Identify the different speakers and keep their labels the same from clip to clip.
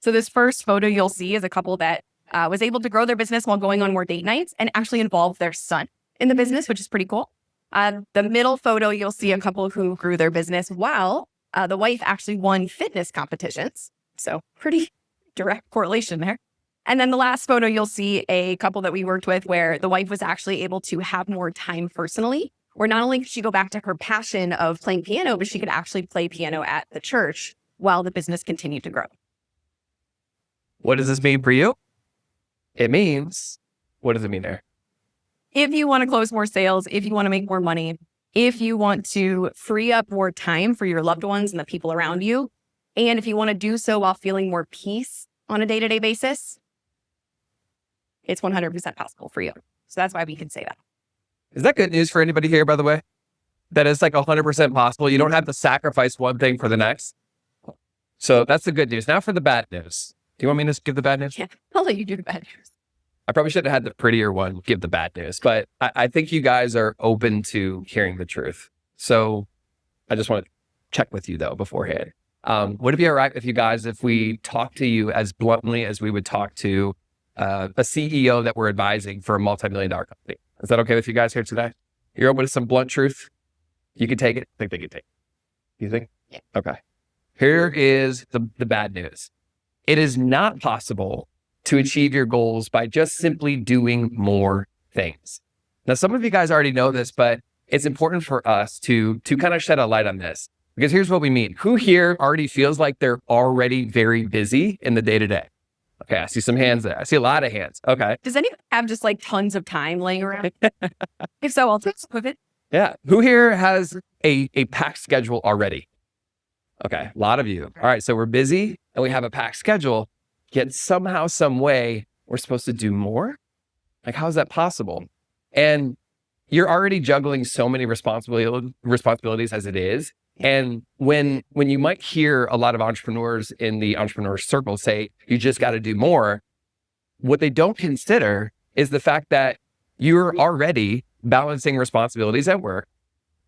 Speaker 1: So this first photo you'll see is a couple that was able to grow their business while going on more date nights and actually involve their son in the business, which is pretty cool. The middle photo, you'll see a couple who grew their business while the wife actually won fitness competitions. So pretty direct correlation there. And then the last photo, you'll see a couple that we worked with where the wife was actually able to have more time personally, where not only could she go back to her passion of playing piano, but she could actually play piano at the church while the business continued to grow.
Speaker 2: What does this mean for you? It means, what does it mean there?
Speaker 1: If you want to close more sales, if you want to make more money, if you want to free up more time for your loved ones and the people around you, and if you want to do so while feeling more peace on a day-to-day basis, it's 100% possible for you. So that's why we can say that.
Speaker 2: Is that good news for anybody here, by the way? That it's like 100% possible. You don't have to sacrifice one thing for the next. So that's the good news. Now for the bad news. Do you want me to give the bad news?
Speaker 1: Yeah, I'll let you do the bad news.
Speaker 2: I probably should have had the prettier one give the bad news, but I think you guys are open to hearing the truth. So I just want to check with you though beforehand. Would it be all right with you guys if we talk to you as bluntly as we would talk to a CEO that we're advising for a multi-million-dollar company? Is that okay with you guys here today? You're open to some blunt truth? You can take it? I think they can take it. You think?
Speaker 1: Yeah.
Speaker 2: Okay. Here is the bad news. It is not possible to achieve your goals by just simply doing more things. Now, some of you guys already know this, but it's important for us to kind of shed a light on this, because here's what we mean. Who here already feels like they're already very busy in the day-to-day? Okay, I see some hands there. I see a lot of hands. Okay.
Speaker 1: Does anyone have just like tons of time laying around? If so, I'll take some of it.
Speaker 2: Yeah. Who here has a packed schedule already? Okay, a lot of you. All right, so we're busy and we have a packed schedule, yet somehow, some way, we're supposed to do more? Like, how is that possible? And you're already juggling so many responsibilities as it is. And when you might hear a lot of entrepreneurs in the entrepreneur circle say, you just got to do more, what they don't consider is the fact that you're already balancing responsibilities at work.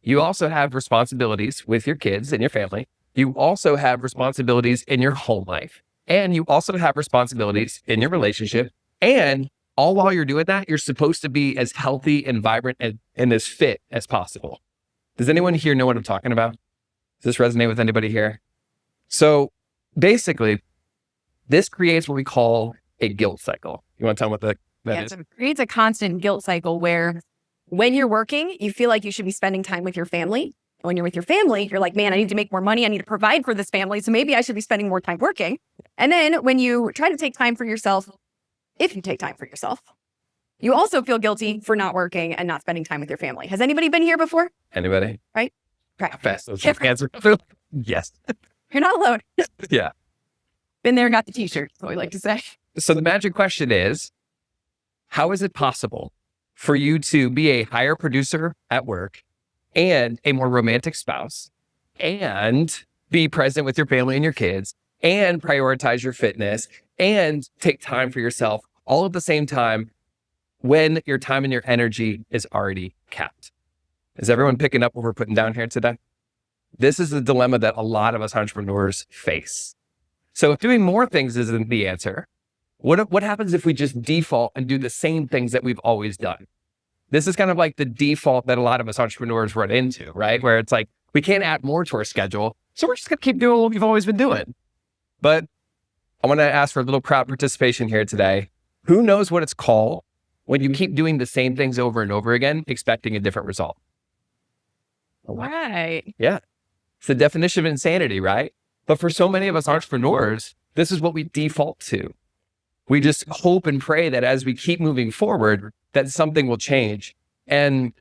Speaker 2: You also have responsibilities with your kids and your family. You also have responsibilities in your home life. And you also have responsibilities in your relationship. And all while you're doing that, you're supposed to be as healthy and vibrant and as fit as possible. Does anyone here know what I'm talking about? Does this resonate with anybody here? So basically, this creates what we call a guilt cycle. You want to tell them what that is?
Speaker 1: It creates a constant guilt cycle where when you're working, you feel like you should be spending time with your family. When you're with your family, you're like, man, I need to make more money. I need to provide for this family. So maybe I should be spending more time working. And then when you try to take time for yourself, if you take time for yourself, you also feel guilty for not working and not spending time with your family. Has anybody been here before?
Speaker 2: Anybody?
Speaker 1: Right?
Speaker 2: How fast those hands are. Yes.
Speaker 1: You're not alone.
Speaker 2: Yeah.
Speaker 1: Been there, got the t-shirt, is what we like to say.
Speaker 2: So the magic question is, how is it possible for you to be a higher producer at work and a more romantic spouse and be present with your family and your kids and prioritize your fitness and take time for yourself all at the same time when your time and your energy is already capped? Is everyone picking up what we're putting down here today? This is the dilemma that a lot of us entrepreneurs face. So if doing more things isn't the answer, what happens if we just default and do the same things that we've always done? This is kind of like the default that a lot of us entrepreneurs run into, right? Where it's like, we can't add more to our schedule, so we're just going to keep doing what we've always been doing. But I want to ask for a little crowd participation here today. Who knows what it's called when you keep doing the same things over and over again, expecting a different result?
Speaker 1: Right.
Speaker 2: Yeah. It's the definition of insanity, right? But for so many of us entrepreneurs, this is what we default to. We just hope and pray that as we keep moving forward, that something will change. And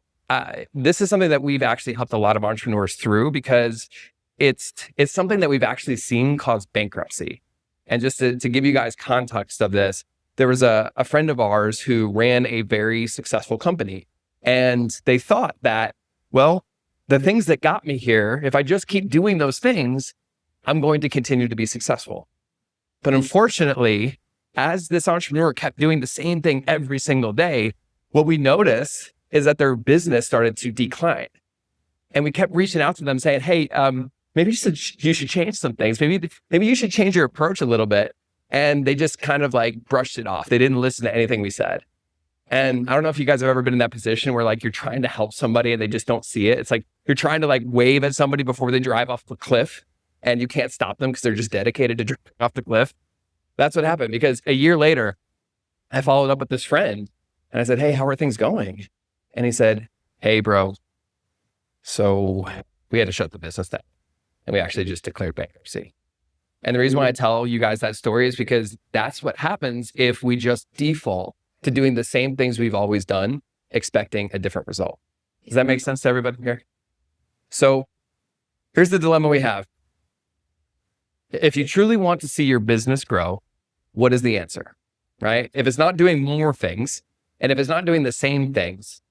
Speaker 2: this is something that we've actually helped a lot of entrepreneurs through, because it's something that we've actually seen cause bankruptcy. And just to give you guys context of this, there was a friend of ours who ran a very successful company. And they thought that, well, the things that got me here, if I just keep doing those things, I'm going to continue to be successful. But unfortunately, as this entrepreneur kept doing the same thing every single day, what we noticed is that their business started to decline. And we kept reaching out to them saying, hey, maybe you should change some things. Maybe you should change your approach a little bit. And they just kind of like brushed it off. They didn't listen to anything we said. And I don't know if you guys have ever been in that position where like you're trying to help somebody and they just don't see it. It's like you're trying to like wave at somebody before they drive off the cliff and you can't stop them because they're just dedicated to driving off the cliff. That's what happened, because a year later, I followed up with this friend and I said, hey, how are things going? And he said, hey, bro, so we had to shut the business down and we actually just declared bankruptcy. And the reason why I tell you guys that story is because that's what happens if we just default to doing the same things we've always done, expecting a different result. Does that make sense to everybody here? So here's the dilemma we have. If you truly want to see your business grow, what is the answer, right? If it's not doing more things, and if it's not doing the same things,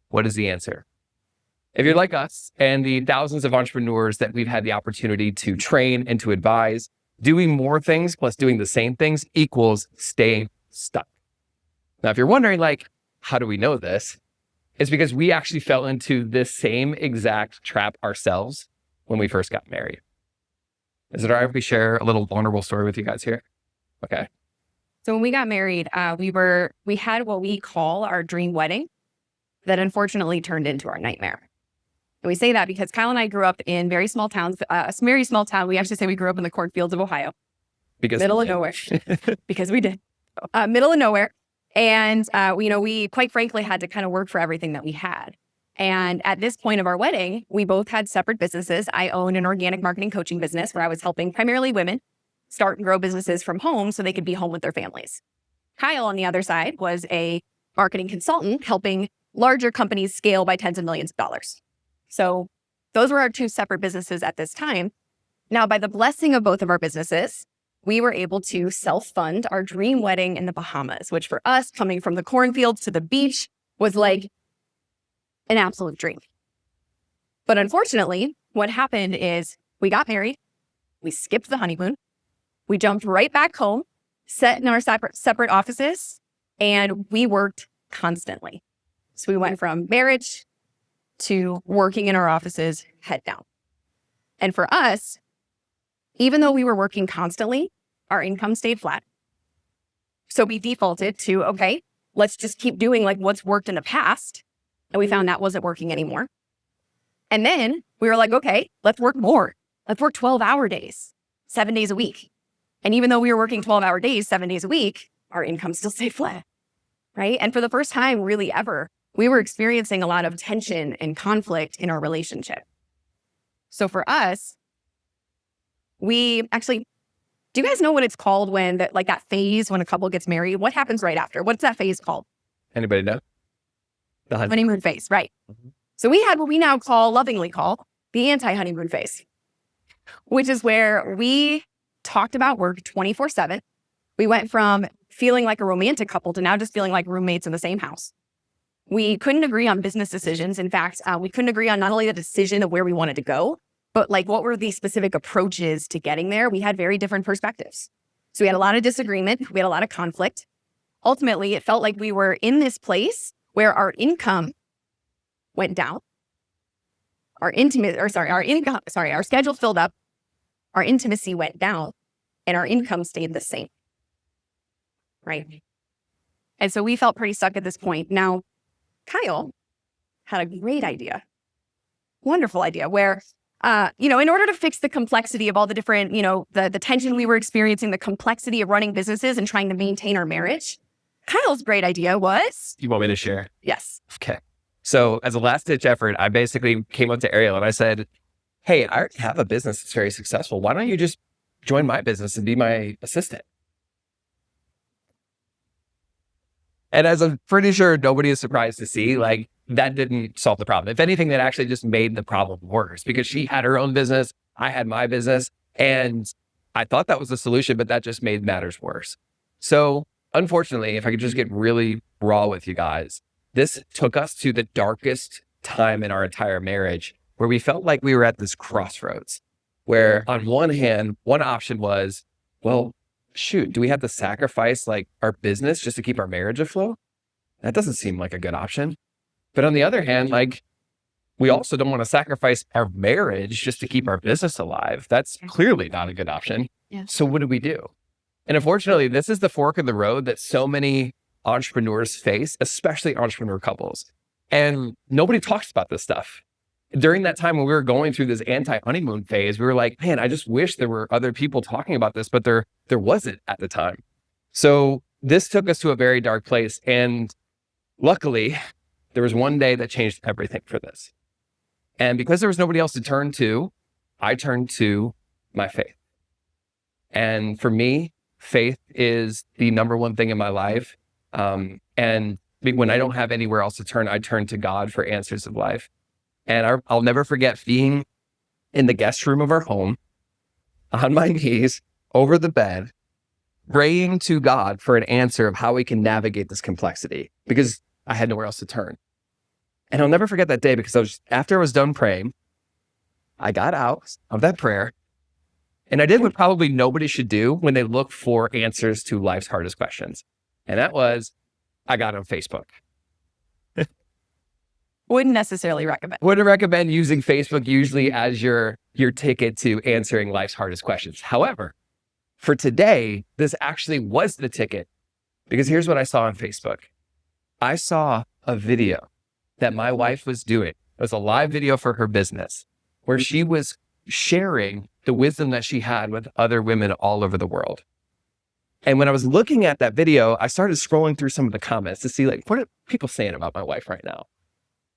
Speaker 2: what is the answer? If you're like us and the thousands of entrepreneurs that we've had the opportunity to train and to advise, doing more things plus doing the same things equals staying stuck. Now, if you're wondering, like, how do we know this? It's because we actually fell into this same exact trap ourselves when we first got married. Is it all right if we share a little vulnerable story with you guys here? Okay.
Speaker 1: So when we got married, we had what we call our dream wedding that unfortunately turned into our nightmare. And we say that because Kyle and I grew up in very small towns, a very small town. We actually say we grew up in the cornfields of Ohio.
Speaker 2: Because
Speaker 1: middle of nowhere. Because we did. Middle of nowhere. And, we quite frankly had to kind of work for everything that we had. And at this point of our wedding, we both had separate businesses. I owned an organic marketing coaching business where I was helping primarily women start and grow businesses from home so they could be home with their families. Kyle, on the other side, was a marketing consultant helping larger companies scale by tens of millions of dollars. So those were our two separate businesses at this time. Now, by the blessing of both of our businesses, we were able to self-fund our dream wedding in the Bahamas, which for us, coming from the cornfields to the beach, was like an absolute dream. But unfortunately, what happened is we got married, we skipped the honeymoon, we jumped right back home, sat in our separate offices, and we worked constantly. So we went from marriage to working in our offices, head down. And for us, even though we were working constantly, our income stayed flat. So we defaulted to, okay, let's just keep doing like what's worked in the past. And we found that wasn't working anymore. And then we were like, okay, let's work more. Let's work 12-hour days, 7 days a week. And even though we were working 12-hour days, 7 days a week, our income still stayed flat, right? And for the first time really ever, we were experiencing a lot of tension and conflict in our relationship. So for us, we actually, do you guys know what it's called when that phase when a couple gets married? What happens right after? What's that phase called?
Speaker 2: Anybody know? The
Speaker 1: honeymoon phase, right. Mm-hmm. So we had what we now lovingly call the anti-honeymoon phase, which is where we talked about work 24/7. We went from feeling like a romantic couple to now just feeling like roommates in the same house. We couldn't agree on business decisions. In fact, we couldn't agree on not only the decision of where we wanted to go, but like what were the specific approaches to getting there. We had very different perspectives. So we had a lot of disagreement. We had a lot of conflict. Ultimately, it felt like we were in this place where our income went down. Our schedule filled up, our intimacy went down, and our income stayed the same. Right? And so we felt pretty stuck at this point. Now, Kyle had a great idea, wonderful idea, where, in order to fix the complexity of all the different, the tension we were experiencing, the complexity of running businesses and trying to maintain our marriage, Kyle's great idea was...
Speaker 2: You want me to share?
Speaker 1: Yes.
Speaker 2: Okay. So as a last-ditch effort, I basically came up to Ariel and I said, hey, I already have a business that's very successful. Why don't you just join my business and be my assistant? And as I'm pretty sure nobody is surprised to see, like, that didn't solve the problem. If anything, that actually just made the problem worse because she had her own business, I had my business, and I thought that was the solution, but that just made matters worse. So unfortunately, if I could just get really raw with you guys, this took us to the darkest time in our entire marriage where we felt like we were at this crossroads where on one hand, one option was, well, shoot, do we have to sacrifice like our business just to keep our marriage afloat? That doesn't seem like a good option. But on the other hand, like we also don't want to sacrifice our marriage just to keep our business alive. That's clearly not a good option.
Speaker 1: Yeah.
Speaker 2: So what do? And unfortunately, this is the fork in the road that so many entrepreneurs face, especially entrepreneur couples. And nobody talks about this stuff. During that time when we were going through this anti-honeymoon phase, we were like, man, I just wish there were other people talking about this, but there wasn't at the time. So this took us to a very dark place. And luckily, there was one day that changed everything for this. And because there was nobody else to turn to, I turned to my faith. And for me, faith is the number one thing in my life. And when I don't have anywhere else to turn, I turn to God for answers of life. And I'll never forget being in the guest room of our home, on my knees, over the bed, praying to God for an answer of how we can navigate this complexity, because I had nowhere else to turn. And I'll never forget that day, because after I was done praying, I got out of that prayer and I did what probably nobody should do when they look for answers to life's hardest questions. And that was, I got on Facebook.
Speaker 1: Wouldn't necessarily recommend.
Speaker 2: Wouldn't recommend using Facebook usually as your ticket to answering life's hardest questions. However, for today, this actually was the ticket, because here's what I saw on Facebook. I saw a video that my wife was doing. It was a live video for her business where she was sharing the wisdom that she had with other women all over the world. And when I was looking at that video, I started scrolling through some of the comments to see, like, what are people saying about my wife right now?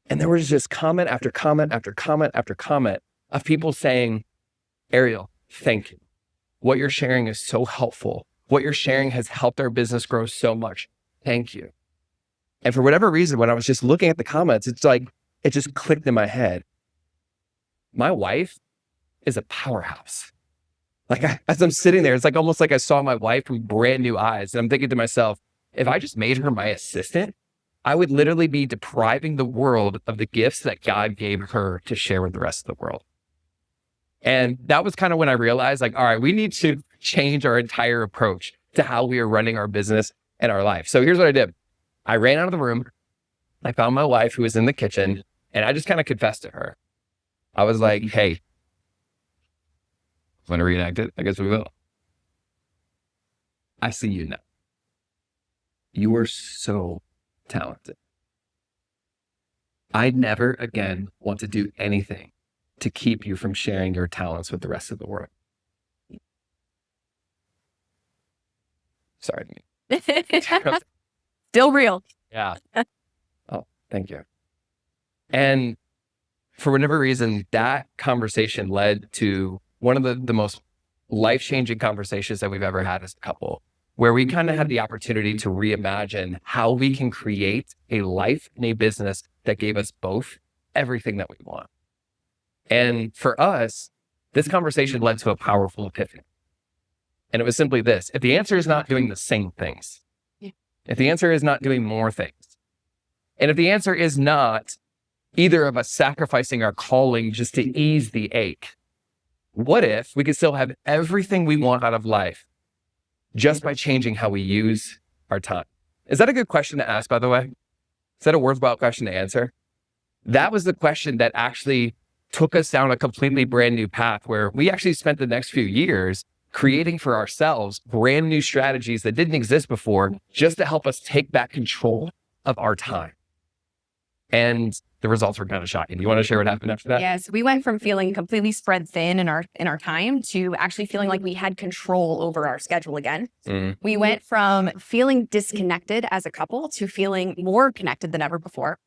Speaker 2: And there was just comment after comment after comment after comment of people saying, Ariel, thank you. What you're sharing is so helpful. What you're sharing has helped our business grow so much. Thank you. And for whatever reason, when I was just looking at the comments, it's like, it just clicked in my head. My wife is a powerhouse. Like, as I'm sitting there, it's like almost like I saw my wife with brand new eyes. And I'm thinking to myself, if I just made her my assistant, I would literally be depriving the world of the gifts that God gave her to share with the rest of the world. And that was kind of when I realized, like, all right, we need to change our entire approach to how we are running our business and our life. So here's what I did. I ran out of the room. I found my wife, who was in the kitchen, and I just kind of confessed to her. I was like, hey, want to reenact it? I guess we will. I see you now. You are so talented. I never again want to do anything to keep you from sharing your talents with the rest of the world. Sorry.
Speaker 1: Still real.
Speaker 2: Yeah. Oh, thank you. And for whatever reason, that conversation led to one of the most life-changing conversations that we've ever had as a couple, where we kind of had the opportunity to reimagine how we can create a life and a business that gave us both everything that we want. And for us, this conversation led to a powerful epiphany. And it was simply this: if the answer is not doing the same things, if the answer is not doing more things, and if the answer is not either of us sacrificing our calling just to ease the ache, what if we could still have everything we want out of life just by changing how we use our time? Is that a good question to ask, by the way? Is that a worthwhile question to answer? That was the question that actually took us down a completely brand new path, where we actually spent the next few years creating for ourselves brand new strategies that didn't exist before, just to help us take back control of our time. And the results were kind of shocking. You want to share what happened after that?
Speaker 1: Yes, we went from feeling completely spread thin in our time to actually feeling like we had control over our schedule again. We went from feeling disconnected as a couple to feeling more connected than ever before.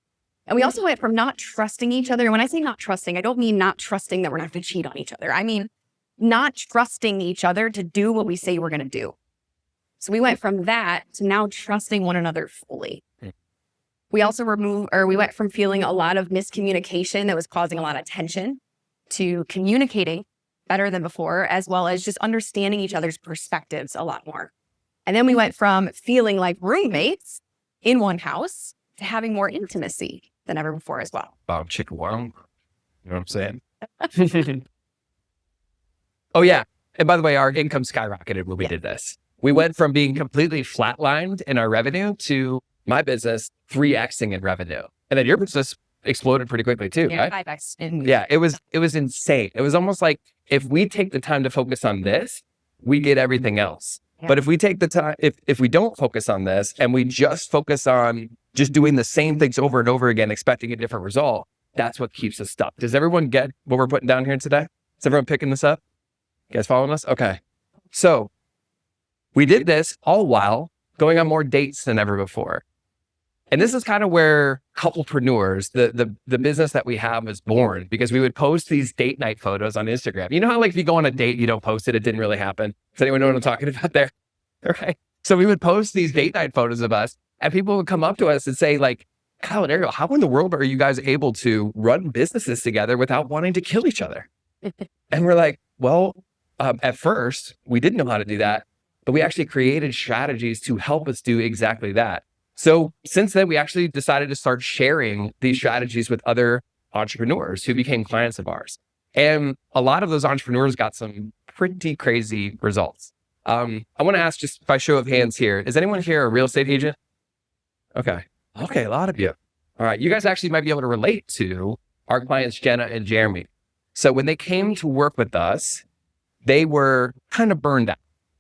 Speaker 1: And we also went from not trusting each other. And when I say not trusting, I don't mean not trusting that we're not going to cheat on each other. I mean not trusting each other to do what we say we're going to do. So we went from that to now trusting one another fully. We also we went from feeling a lot of miscommunication that was causing a lot of tension to communicating better than before, as well as just understanding each other's perspectives a lot more. And then we went from feeling like roommates in one house to having more intimacy than ever before as well.
Speaker 2: Bob Chicken Wong. You know what I'm saying? Oh, yeah. And by the way, our income skyrocketed when we did this. We went from being completely flatlined in our revenue to my business 3xing in revenue. And then your business exploded pretty quickly too,
Speaker 1: Yeah,
Speaker 2: right?
Speaker 1: 5x.
Speaker 2: Yeah, it was insane. It was almost like if we take the time to focus on this, we get everything else. But if we take the time, if we don't focus on this and we just focus on just doing the same things over and over again, expecting a different result, that's what keeps us stuck. Does everyone get what we're putting down here today? Is everyone picking this up? You guys following us? Okay. So we did this all while going on more dates than ever before. And this is kind of where couplepreneurs, the business that we have, was born, because we would post these date night photos on Instagram. You know how, like, if you go on a date, you don't post it, it didn't really happen. Does anyone know what I'm talking about there? Right. So we would post these date night photos of us, and people would come up to us and say, like, Kyle and Ariel, how in the world are you guys able to run businesses together without wanting to kill each other? And we're like, well, at first we didn't know how to do that, but we actually created strategies to help us do exactly that. So since then, we actually decided to start sharing these strategies with other entrepreneurs who became clients of ours. And a lot of those entrepreneurs got some pretty crazy results. I want to ask, just by show of hands here, is anyone here a real estate agent? Okay, a lot of you. All right, you guys actually might be able to relate to our clients, Jenna and Jeremy. So when they came to work with us, they were kind of burned out.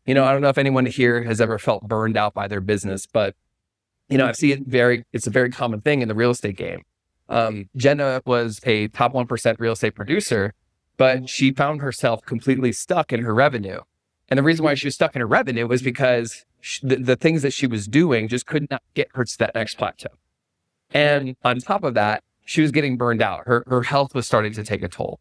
Speaker 2: I don't know if anyone here has ever felt burned out by their business, but I see it's a very common thing in the real estate game. Jenna was a top 1% real estate producer, but she found herself completely stuck in her revenue. And the reason why she was stuck in her revenue was because the things that she was doing just could not get her to that next plateau. And on top of that, she was getting burned out. Her health was starting to take a toll.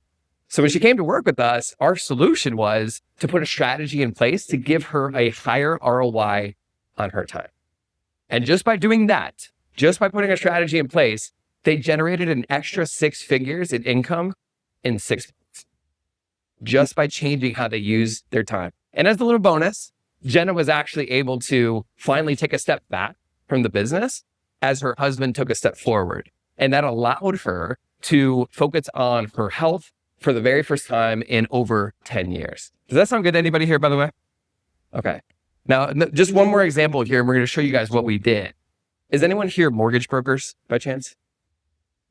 Speaker 2: So when she came to work with us, our solution was to put a strategy in place to give her a higher ROI on her time. And just by doing that, just by putting a strategy in place, they generated an extra 6 figures in income in 6 months, just by changing how they use their time. And as a little bonus, Jenna was actually able to finally take a step back from the business as her husband took a step forward. And that allowed her to focus on her health for the very first time in over 10 years. Does that sound good to anybody here, by the way? Okay. Now, just one more example here, and we're going to show you guys what we did. Is anyone here mortgage brokers by chance?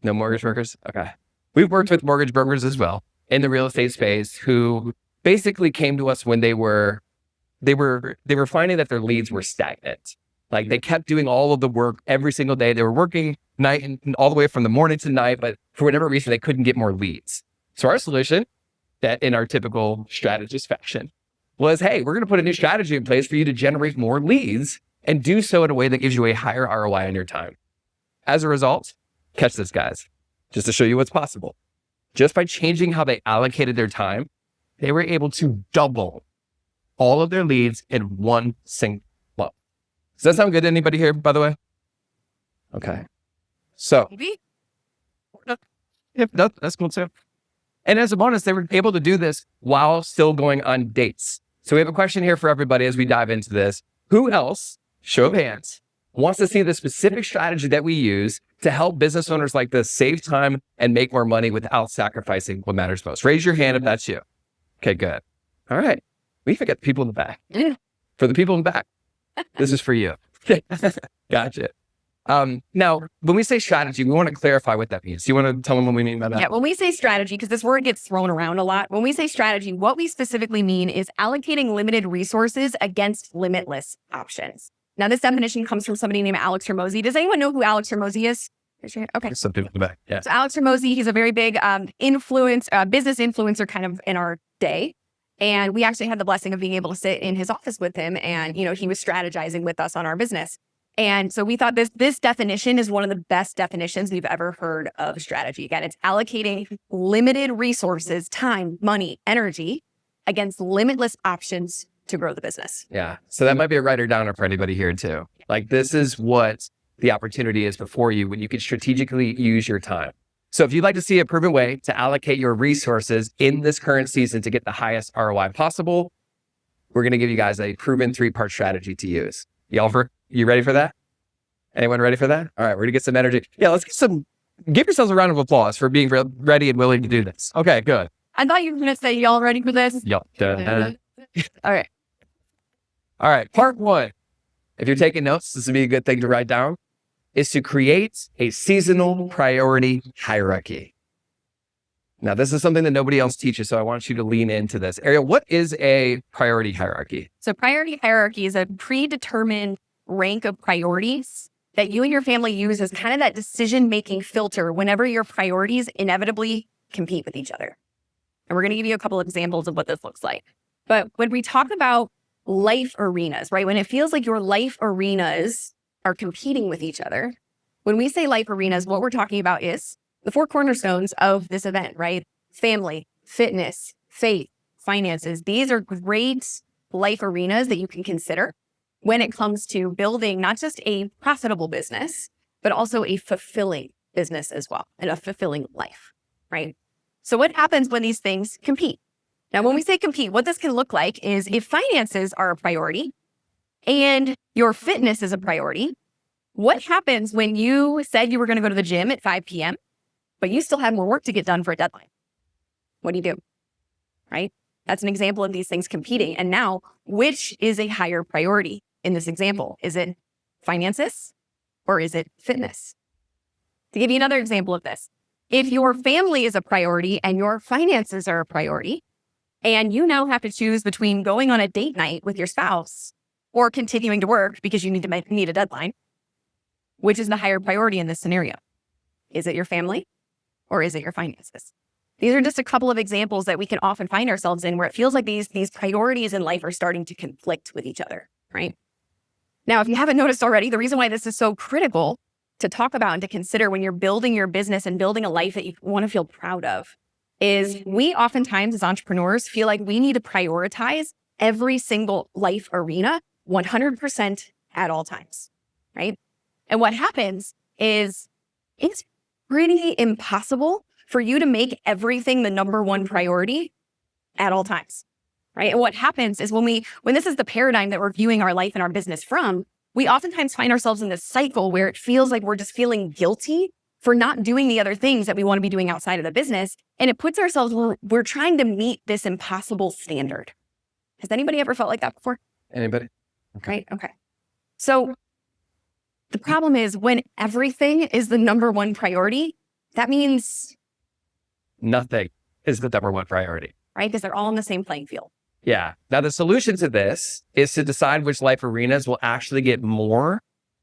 Speaker 2: No mortgage brokers? Okay. We've worked with mortgage brokers as well in the real estate space who basically came to us when they were finding that their leads were stagnant. Like, they kept doing all of the work every single day. They were working night and all the way from the morning to night, but for whatever reason, they couldn't get more leads. So our solution, that in our typical strategist fashion, was, hey, we're going to put a new strategy in place for you to generate more leads and do so in a way that gives you a higher ROI on your time. As a result, catch this, guys, just to show you what's possible. Just by changing how they allocated their time, they were able to double all of their leads in one single month. Does that sound good to anybody here, by the way? Okay. So,
Speaker 1: Maybe.
Speaker 2: no, that's cool too. And as a bonus, they were able to do this while still going on dates. So we have a question here for everybody as we dive into this. Who else, show of hands, wants to see the specific strategy that we use to help business owners like this save time and make more money without sacrificing what matters most? Raise your hand if that's you. Okay, good. All right. We forget the people in the back. For the people in the back, this is for you. Gotcha. Now, when we say strategy, we want to clarify what that means. Do you want to tell them what we mean by that?
Speaker 1: Yeah, when we say strategy, because this word gets thrown around a lot, when we say strategy, what we specifically mean is allocating limited resources against limitless options. Now, this definition comes from somebody named Alex Hormozy. Does anyone know who Alex Hormozy is? Okay.
Speaker 2: Some people in the back. Yeah.
Speaker 1: So Alex Hormozy, he's a very big business influencer kind of in our day. And we actually had the blessing of being able to sit in his office with him. And, he was strategizing with us on our business. And so we thought this definition is one of the best definitions we've ever heard of strategy. Again, it's allocating limited resources, time, money, energy against limitless options to grow the business.
Speaker 2: Yeah. So that might be a writer downer for anybody here too. Like, this is what the opportunity is before you when you can strategically use your time. So if you'd like to see a proven way to allocate your resources in this current season to get the highest ROI possible, we're going to give you guys a proven 3-part strategy to use. You ready for that? Anyone ready for that? All right, we're gonna get some energy. Yeah, let's give yourselves a round of applause for being ready and willing to do this. Okay, good.
Speaker 1: I thought you were gonna say y'all ready for this.
Speaker 2: Yep.
Speaker 1: All right.
Speaker 2: All right, part 1. If you're taking notes, this would be a good thing to write down, is to create a seasonal priority hierarchy. Now, this is something that nobody else teaches, so I want you to lean into this. Ariel, what is a priority hierarchy?
Speaker 1: So priority hierarchy is a predetermined rank of priorities that you and your family use as kind of that decision-making filter whenever your priorities inevitably compete with each other. And we're going to give you a couple of examples of what this looks like. But when we talk about life arenas, right? When it feels like your life arenas are competing with each other, when we say life arenas, what we're talking about is the four cornerstones of this event, right? Family, fitness, faith, finances. These are great life arenas that you can consider when it comes to building not just a profitable business, but also a fulfilling business as well, and a fulfilling life, right? So what happens when these things compete? Now, when we say compete, what this can look like is if finances are a priority and your fitness is a priority, what happens when you said you were going to go to the gym at 5 p.m., but you still had more work to get done for a deadline? What do? Right? That's an example of these things competing. And now, which is a higher priority in this example? Is it finances or is it fitness? To give you another example of this, if your family is a priority and your finances are a priority, and you now have to choose between going on a date night with your spouse or continuing to work because you need a deadline, which is the higher priority in this scenario? Is it your family or is it your finances? These are just a couple of examples that we can often find ourselves in where it feels like these priorities in life are starting to conflict with each other, right? Now, if you haven't noticed already, the reason why this is so critical to talk about and to consider when you're building your business and building a life that you want to feel proud of is we oftentimes as entrepreneurs feel like we need to prioritize every single life arena 100% at all times, right? And what happens is it's pretty impossible for you to make everything the number one priority at all times, right? And what happens is when this is the paradigm that we're viewing our life and our business from, we oftentimes find ourselves in this cycle where it feels like we're just feeling guilty for not doing the other things that we want to be doing outside of the business. And it puts ourselves, we're trying to meet this impossible standard. Has anybody ever felt like that before?
Speaker 2: Anybody?
Speaker 1: Okay. Right? Okay. So the problem is when everything is the number one priority, that means
Speaker 2: nothing is the number one priority.
Speaker 1: Right? Because they're all on the same playing field.
Speaker 2: Yeah. Now, the solution to this is to decide which life arenas will actually get more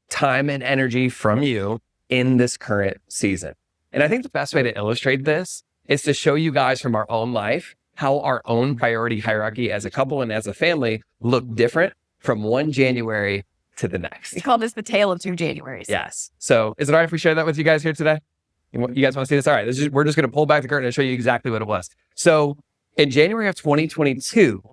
Speaker 2: time and energy from you in this current season. And I think the best way to illustrate this is to show you guys from our own life how our own priority hierarchy as a couple and as a family look different from one January to the next.
Speaker 1: We call this the tale of two Januaries.
Speaker 2: Yes. So is it all right if we share that with you guys here today? You guys want to see this? All right. We're just going to pull back the curtain and show you exactly what it was. So in January of 2022,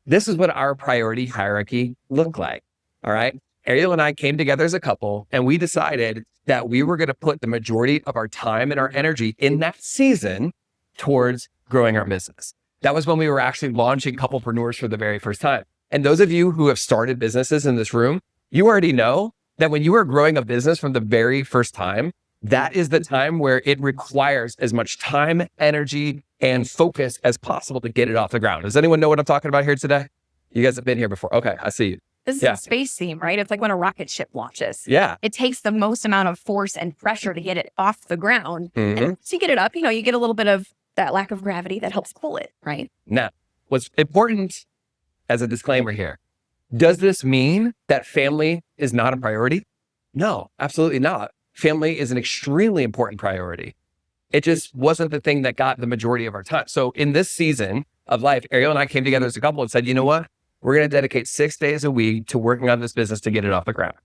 Speaker 2: this is what our priority hierarchy looked like. All right. Ariel and I came together as a couple and we decided that we were going to put the majority of our time and our energy in that season towards growing our business. That was when we were actually launching Couplepreneurs for the very first time. And those of you who have started businesses in this room, you already know that when you are growing a business from the very first time, that is the time where it requires as much time, energy, and focus as possible to get it off the ground. Does anyone know what I'm talking about here today? You guys have been here before. Okay, I see you.
Speaker 1: This is a space theme, right? It's like when a rocket ship launches.
Speaker 2: Yeah.
Speaker 1: It takes the most amount of force and pressure to get it off the ground.
Speaker 2: Mm-hmm.
Speaker 1: And once you get it up, you get a little bit of that lack of gravity that helps pull it, right?
Speaker 2: Now, what's important as a disclaimer here, does this mean that family is not a priority? No, absolutely not. Family is an extremely important priority. It just wasn't the thing that got the majority of our time. So in this season of life, Ariel and I came together as a couple and said, you know what? We're going to dedicate 6 days a week to working on this business to get it off the ground.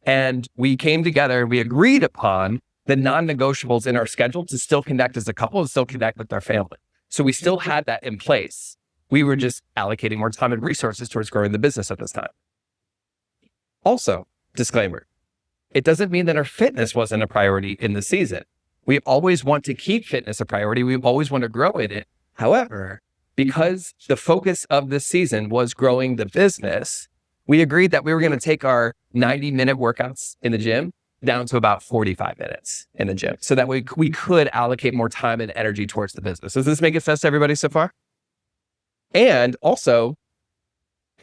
Speaker 2: And we came together and we agreed upon the non-negotiables in our schedule to still connect as a couple and still connect with our family. So we still had that in place. We were just allocating more time and resources towards growing the business at this time. Also, disclaimer, it doesn't mean that our fitness wasn't a priority in the season. We always want to keep fitness a priority. We always want to grow in it. However, because the focus of this season was growing the business, we agreed that we were going to take our 90-minute workouts in the gym down to about 45 minutes in the gym so that we could allocate more time and energy towards the business. Does this make sense to everybody so far? And also,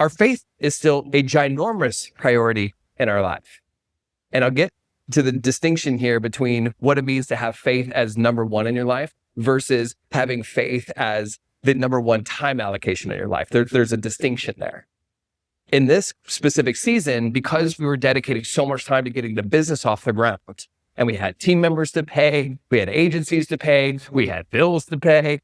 Speaker 2: our faith is still a ginormous priority in our life. And I'll get to the distinction here between what it means to have faith as number one in your life versus having faith as the number one time allocation in your life. There's a distinction there. In this specific season, because we were dedicating so much time to getting the business off the ground, and we had team members to pay, we had agencies to pay, we had bills to pay,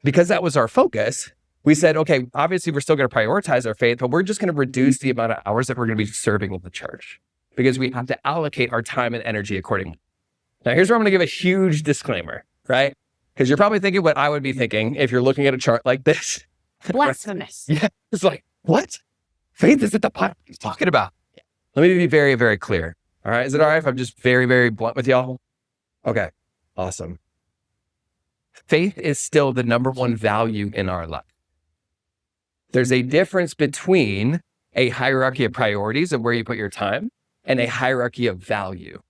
Speaker 2: because that was our focus, we said, okay, obviously we're still going to prioritize our faith, but we're just going to reduce the amount of hours that we're going to be serving in the church because we have to allocate our time and energy accordingly. Now, here's where I'm going to give a huge disclaimer, right? Because you're probably thinking what I would be thinking if you're looking at a chart like this.
Speaker 1: Blasphemous.
Speaker 2: Yeah, it's like, what? Faith isn't the part he's talking about. Let me be very, very clear. All right. Is it all right if I'm just very, very blunt with y'all? Okay. Awesome. Faith is still the number one value in our life. There's a difference between a hierarchy of priorities of where you put your time and a hierarchy of value.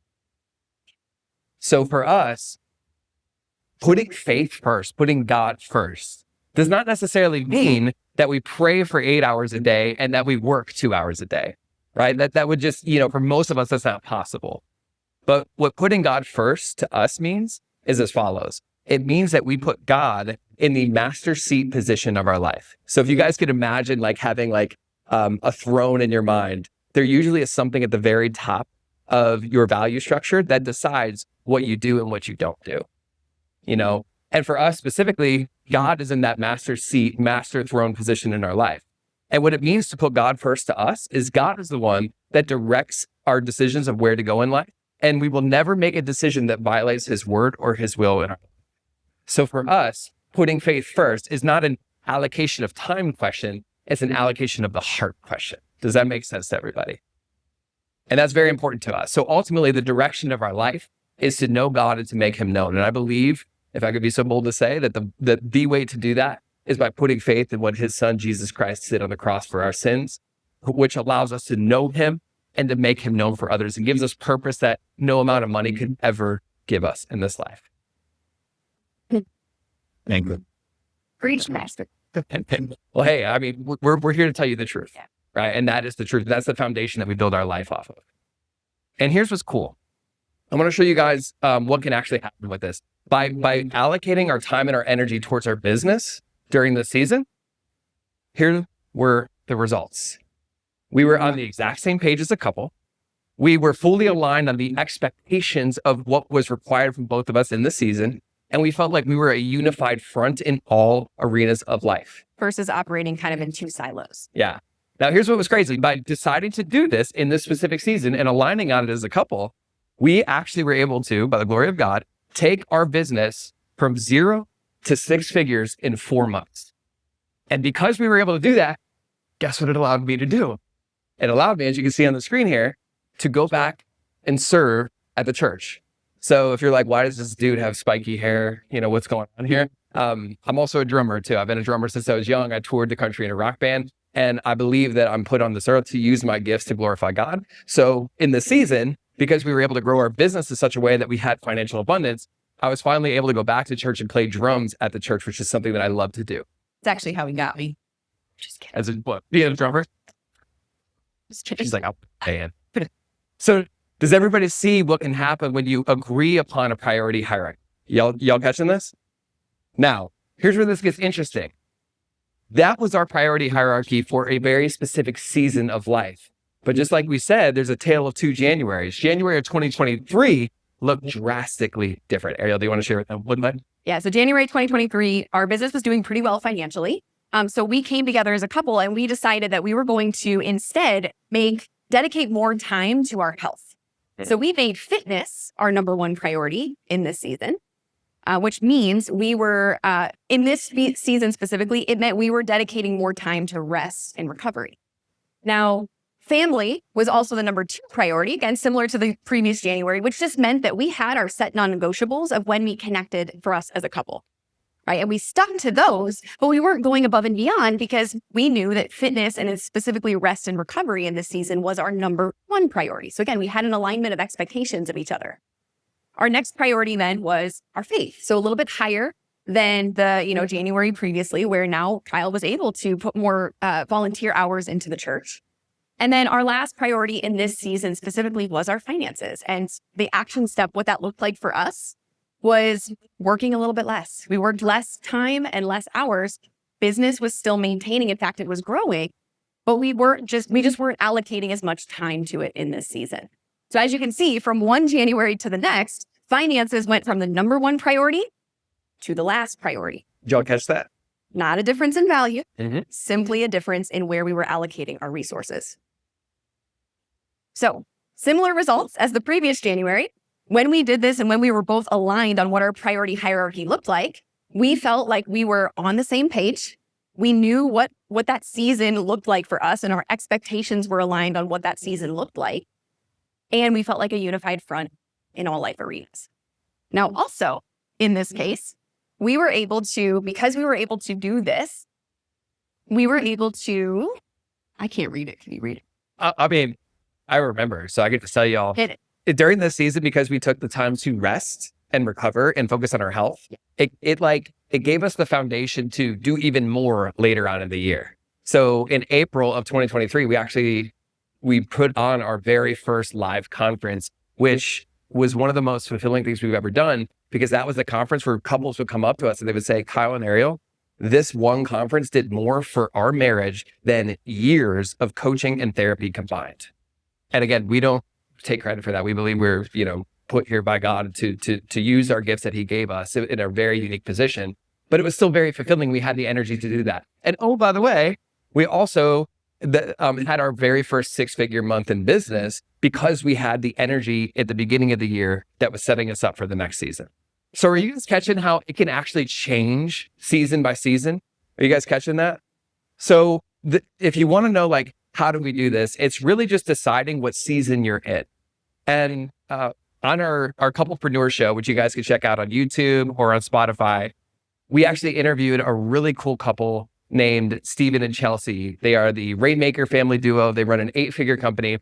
Speaker 2: So for us, putting faith first, putting God first, does not necessarily mean that we pray for 8 hours a day and that we work 2 hours a day, right? That would just, for most of us, that's not possible. But what putting God first to us means is as follows. It means that we put God in the master seat position of our life. So if you guys could imagine like having like a throne in your mind, there usually is something at the very top of your value structure that decides what you do and what you don't do, And for us specifically, God is in that master seat, master throne position in our life. And what it means to put God first to us is God is the one that directs our decisions of where to go in life. And we will never make a decision that violates his word or his will in our life. So for us, putting faith first is not an allocation of time question. It's an allocation of the heart question. Does that make sense to everybody? And that's very important to us. So ultimately, the direction of our life is to know God and to make him known. And I believe, if I could be so bold to say, that the way to do that is by putting faith in what his son, Jesus Christ, did on the cross for our sins, which allows us to know him and to make him known for others and gives us purpose that no amount of money could ever give us in this life. Thank you.
Speaker 1: Preach, Master.
Speaker 2: Well, hey, I mean, we're here to tell you the truth, right? And that is the truth. That's the foundation that we build our life off of. And here's what's cool. I want to show you guys what can actually happen with this. By allocating our time and our energy towards our business during the season, here were the results. We were on the exact same page as a couple. We were fully aligned on the expectations of what was required from both of us in the season. And we felt like we were a unified front in all arenas of life.
Speaker 1: Versus operating kind of in two silos.
Speaker 2: Yeah. Now, here's what was crazy. By deciding to do this in this specific season and aligning on it as a couple, we actually were able to, by the glory of God, take our business from 0 to 6 figures in 4 months. And because we were able to do that, guess what it allowed me to do? It allowed me, as you can see on the screen here, to go back and serve at the church. So if you're like, why does this dude have spiky hair? What's going on here? I'm also a drummer too. I've been a drummer since I was young. I toured the country in a rock band. And I believe that I'm put on this earth to use my gifts to glorify God. So in the season, because we were able to grow our business in such a way that we had financial abundance, I was finally able to go back to church and play drums at the church, which is something that I love to do.
Speaker 1: It's actually how he got me. Just kidding.
Speaker 2: As in what? Being a drummer? She's like, I'll pay in. So does everybody see what can happen when you agree upon a priority hierarchy? Y'all catching this? Now, here's where this gets interesting. That was our priority hierarchy for a very specific season of life. But just like we said, there's a tale of 2 Januaries. January of 2023 looked drastically different. Ariel, do you want to share with them?
Speaker 1: Yeah, so January 2023, our business was doing pretty well financially. So we came together as a couple and we decided that we were going to instead dedicate more time to our health. So we made fitness our number one priority in this season, which means we were, in this season specifically, it meant we were dedicating more time to rest and recovery. Now, family was also the number 2 priority, again, similar to the previous January, which just meant that we had our set non-negotiables of when we connected for us as a couple, right? And we stuck to those, but we weren't going above and beyond because we knew that fitness and specifically rest and recovery in this season was our number 1 priority. So again, we had an alignment of expectations of each other. Our next priority then was our faith. So a little bit higher than the, January previously, where now Kyle was able to put more volunteer hours into the church. And then our last priority in this season specifically was our finances. And the action step, what that looked like for us was working a little bit less. We worked less time and less hours. Business was still maintaining. In fact, it was growing, but we just weren't allocating as much time to it in this season. So as you can see, from one January to the next, finances went from the number one priority to the last priority.
Speaker 2: Did y'all catch that?
Speaker 1: Not a difference in value,
Speaker 2: Mm-hmm.
Speaker 1: simply a difference in where we were allocating our resources. So similar results as the previous January. When we did this and when we were both aligned on what our priority hierarchy looked like, we felt like we were on the same page. We knew what that season looked like for us, and our expectations were aligned on what that season looked like. And we felt like a unified front in all life arenas. Now, also, in this case, because we were able to do this, we were able to, I can't read it. Can you read it?
Speaker 2: I remember. So I get to tell y'all.
Speaker 1: Hit it.
Speaker 2: During this season, because we took the time to rest and recover and focus on our health, it gave us the foundation to do even more later on in the year. So in April of 2023, we put on our very first live conference, which was one of the most fulfilling things we've ever done, because that was the conference where couples would come up to us and they would say, Kyle and Ariel, this one conference did more for our marriage than years of coaching and therapy combined. And again, we don't take credit for that. We believe we're, put here by God to use our gifts that he gave us in a very unique position, but it was still very fulfilling. We had the energy to do that. And oh, by the way, we also had our very first six-figure month in business because we had the energy at the beginning of the year that was setting us up for the next season. So are you guys catching how it can actually change season by season? Are you guys catching that? So if you want to know, how do we do this? It's really just deciding what season you're in. And on our Couplepreneur show, which you guys can check out on YouTube or on Spotify, we actually interviewed a really cool couple named Steven and Chelsea. They are the Rainmaker family duo. They run an 8-figure company,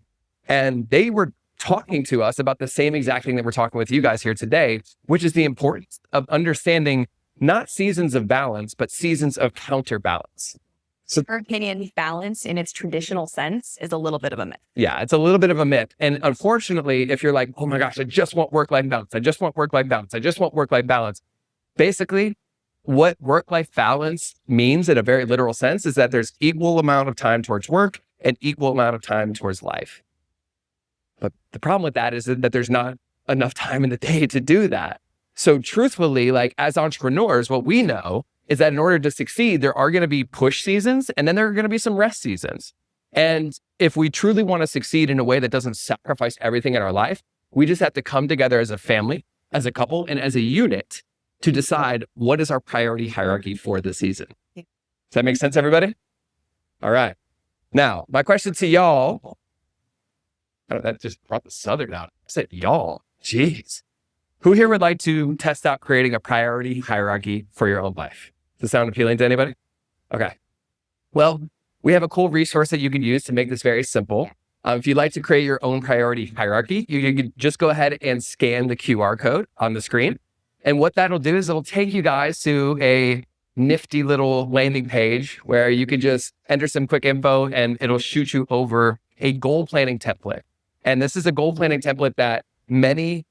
Speaker 2: and they were talking to us about the same exact thing that we're talking with you guys here today, which is the importance of understanding not seasons of balance, but seasons of counterbalance. So,
Speaker 1: In our opinion, balance in its traditional sense is a little bit of a myth.
Speaker 2: yeah, it's a little bit of a myth. And unfortunately, if you're like, oh my gosh, I just want work-life balance. I just want work-life balance. I just want work-life balance. Basically, what work-life balance means in a very literal sense is that there's equal amount of time towards work and equal amount of time towards life. But the problem with that is that there's not enough time in the day to do that. So truthfully, as entrepreneurs, what we know is that in order to succeed, there are going to be push seasons and then there are going to be some rest seasons. And if we truly want to succeed in a way that doesn't sacrifice everything in our life, we just have to come together as a family, as a couple, and as a unit to decide what is our priority hierarchy for the season. Does that make sense, everybody? All right. Now, my question to y'all, that just brought the Southern out. I said y'all, jeez. Who here would like to test out creating a priority hierarchy for your own life? Does that sound appealing to anybody? Okay. Well, we have a cool resource that you can use to make this very simple. If you'd like to create your own priority hierarchy, you can just go ahead and scan the QR code on the screen. And what that'll do is it'll take you guys to a nifty little landing page where you can just enter some quick info and it'll shoot you over a goal planning template. And this is a goal planning template that many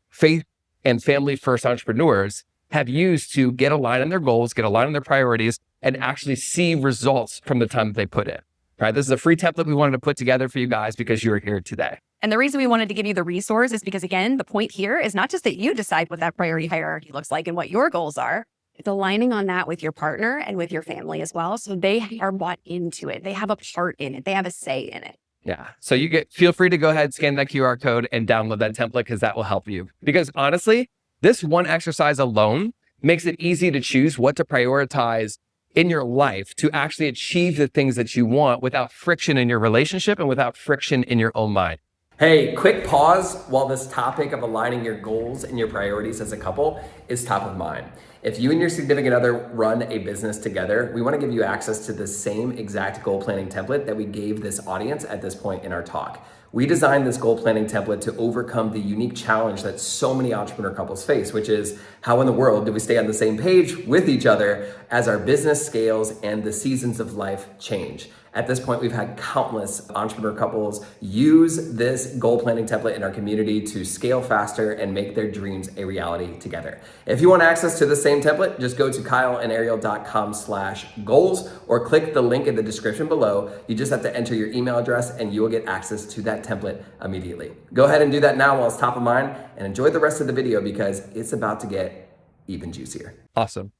Speaker 2: faith and family first entrepreneurs have used to get aligned on their goals, get aligned on their priorities, and actually see results from the time that they put in. Right? This is a free template we wanted to put together for you guys because you're here today.
Speaker 1: And the reason we wanted to give you the resource is because, again, the point here is not just that you decide what that priority hierarchy looks like and what your goals are. It's aligning on that with your partner and with your family as well. So they are bought into it. They have a part in it. They have a say in it.
Speaker 2: Yeah. So feel free to go ahead, scan that QR code and download that template because that will help you. Because honestly, this one exercise alone makes it easy to choose what to prioritize in your life to actually achieve the things that you want without friction in your relationship and without friction in your own mind. Hey, quick pause while this topic of aligning your goals and your priorities as a couple is top of mind. If you and your significant other run a business together, we want to give you access to the same exact goal planning template that we gave this audience at this point in our talk. We designed this goal planning template to overcome the unique challenge that so many entrepreneur couples face, which is how in the world do we stay on the same page with each other as our business scales and the seasons of life change?
Speaker 3: At this point, we've had countless entrepreneur couples use this goal planning template in our community to scale faster and make their dreams a reality together. If you want access to the same template, just go to kyleandariel.com/goals or click the link in the description below. You just have to enter your email address and you will get access to that template immediately. Go ahead and do that now while it's top of mind, and enjoy the rest of the video because it's about to get even juicier.
Speaker 2: Awesome.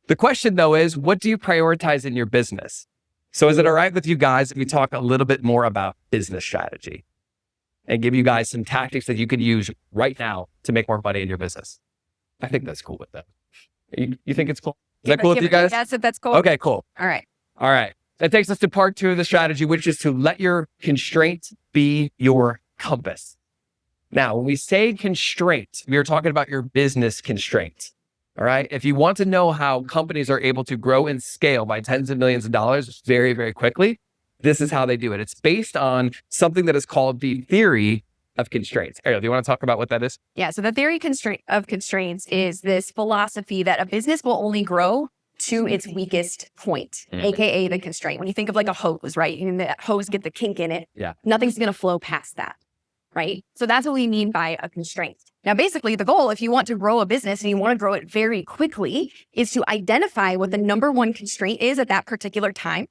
Speaker 2: The question though is, what do you prioritize in your business? So is it all right with you guys if we talk a little bit more about business strategy and give you guys some tactics that you could use right now to make more money in your business? I think that's cool with them. You think it's cool? Is that cool with you guys?
Speaker 1: Yes, that's cool.
Speaker 2: Okay, cool.
Speaker 1: All right.
Speaker 2: All right. That takes us to part 2 of the strategy, which is to let your constraint be your compass. Now, when we say constraint, we are talking about your business constraint. All right. If you want to know how companies are able to grow and scale by tens of millions of dollars very, very quickly, this is how they do it. It's based on something that is called the theory of constraints. Ariel, do you want to talk about what that is?
Speaker 1: Yeah. So the theory of constraints is this philosophy that a business will only grow to its weakest point, AKA the constraint. When you think of like a hose, right? And that hose get the kink in it.
Speaker 2: Yeah.
Speaker 1: Nothing's going to flow past that. Right? So that's what we mean by a constraint. Now, basically the goal, if you want to grow a business and you want to grow it very quickly, is to identify what the number one constraint is at that particular time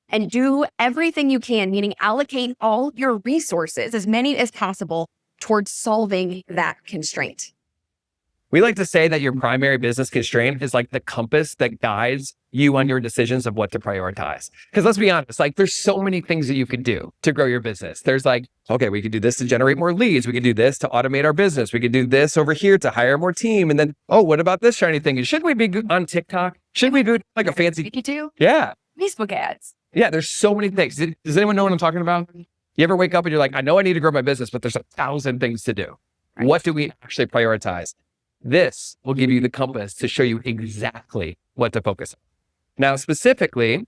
Speaker 1: and do everything you can, meaning allocate all your resources, as many as possible, towards solving that constraint.
Speaker 2: We like to say that your primary business constraint is like the compass that guides you on your decisions of what to prioritize. Because let's be honest, like there's so many things that you could do to grow your business. There's like, okay, we could do this to generate more leads. We could do this to automate our business. We could do this over here to hire more team. And then, oh, what about this shiny thing? Should we be on TikTok? Should we do like a fancy?
Speaker 1: You do?
Speaker 2: Yeah.
Speaker 1: Facebook ads.
Speaker 2: Yeah, there's so many things. Does anyone know what I'm talking about? You ever wake up and you're like, I know I need to grow my business, but there's 1,000 things to do.
Speaker 1: Right.
Speaker 2: What do we actually prioritize? This will give you the compass to show you exactly what to focus on. Now, specifically,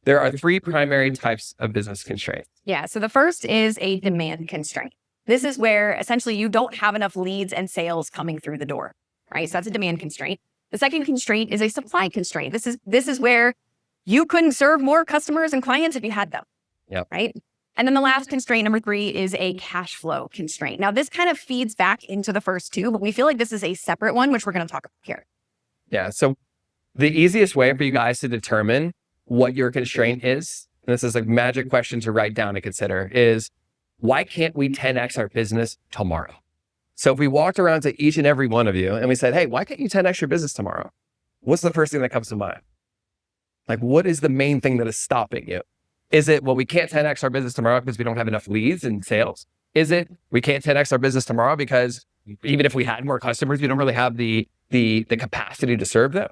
Speaker 2: there are 3 primary types of business constraints.
Speaker 1: Yeah. So the first is a demand constraint. This is where essentially you don't have enough leads and sales coming through the door, right? So that's a demand constraint. The second constraint is a supply constraint. This is where you couldn't serve more customers and clients if you had them.
Speaker 2: Yep.
Speaker 1: Right. And then the last constraint, number 3, is a cash flow constraint. Now, this kind of feeds back into the first 2, but we feel like this is a separate one, which we're going to talk about here.
Speaker 2: Yeah. So the easiest way for you guys to determine what your constraint is, and this is a magic question to write down and consider, is why can't we 10x our business tomorrow? So if we walked around to each and every one of you and we said, hey, why can't you 10x your business tomorrow? What's the first thing that comes to mind? Like, what is the main thing that is stopping you? Is it, well, we can't 10x our business tomorrow because we don't have enough leads and sales? Is it, we can't 10x our business tomorrow because even if we had more customers, we don't really have the capacity to serve them,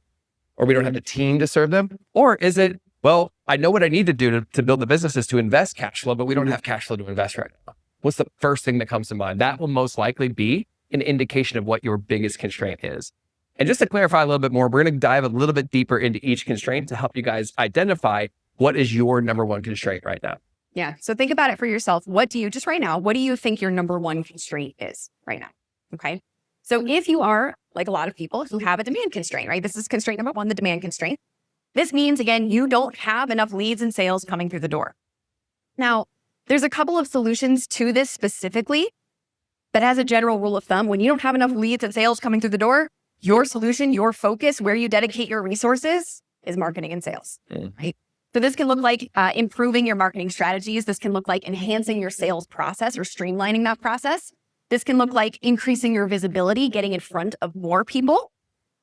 Speaker 2: or we don't have the team to serve them? Or is it, well, I know what I need to do to build the business is to invest cash flow, but we don't have cash flow to invest right now. What's the first thing that comes to mind? That will most likely be an indication of what your biggest constraint is. And just to clarify a little bit more, we're going to dive a little bit deeper into each constraint to help you guys identify what is your number one constraint right now.
Speaker 1: Yeah. So think about it for yourself. What do you think your number one constraint is right now? Okay. So if you are like a lot of people who have a demand constraint, right? This is constraint number 1, the demand constraint. This means, again, you don't have enough leads and sales coming through the door. Now, there's a couple of solutions to this specifically, but as a general rule of thumb, when you don't have enough leads and sales coming through the door, your solution, your focus, where you dedicate your resources is marketing and sales, right? So this can look like improving your marketing strategies. This can look like enhancing your sales process or streamlining that process. This can look like increasing your visibility, getting in front of more people.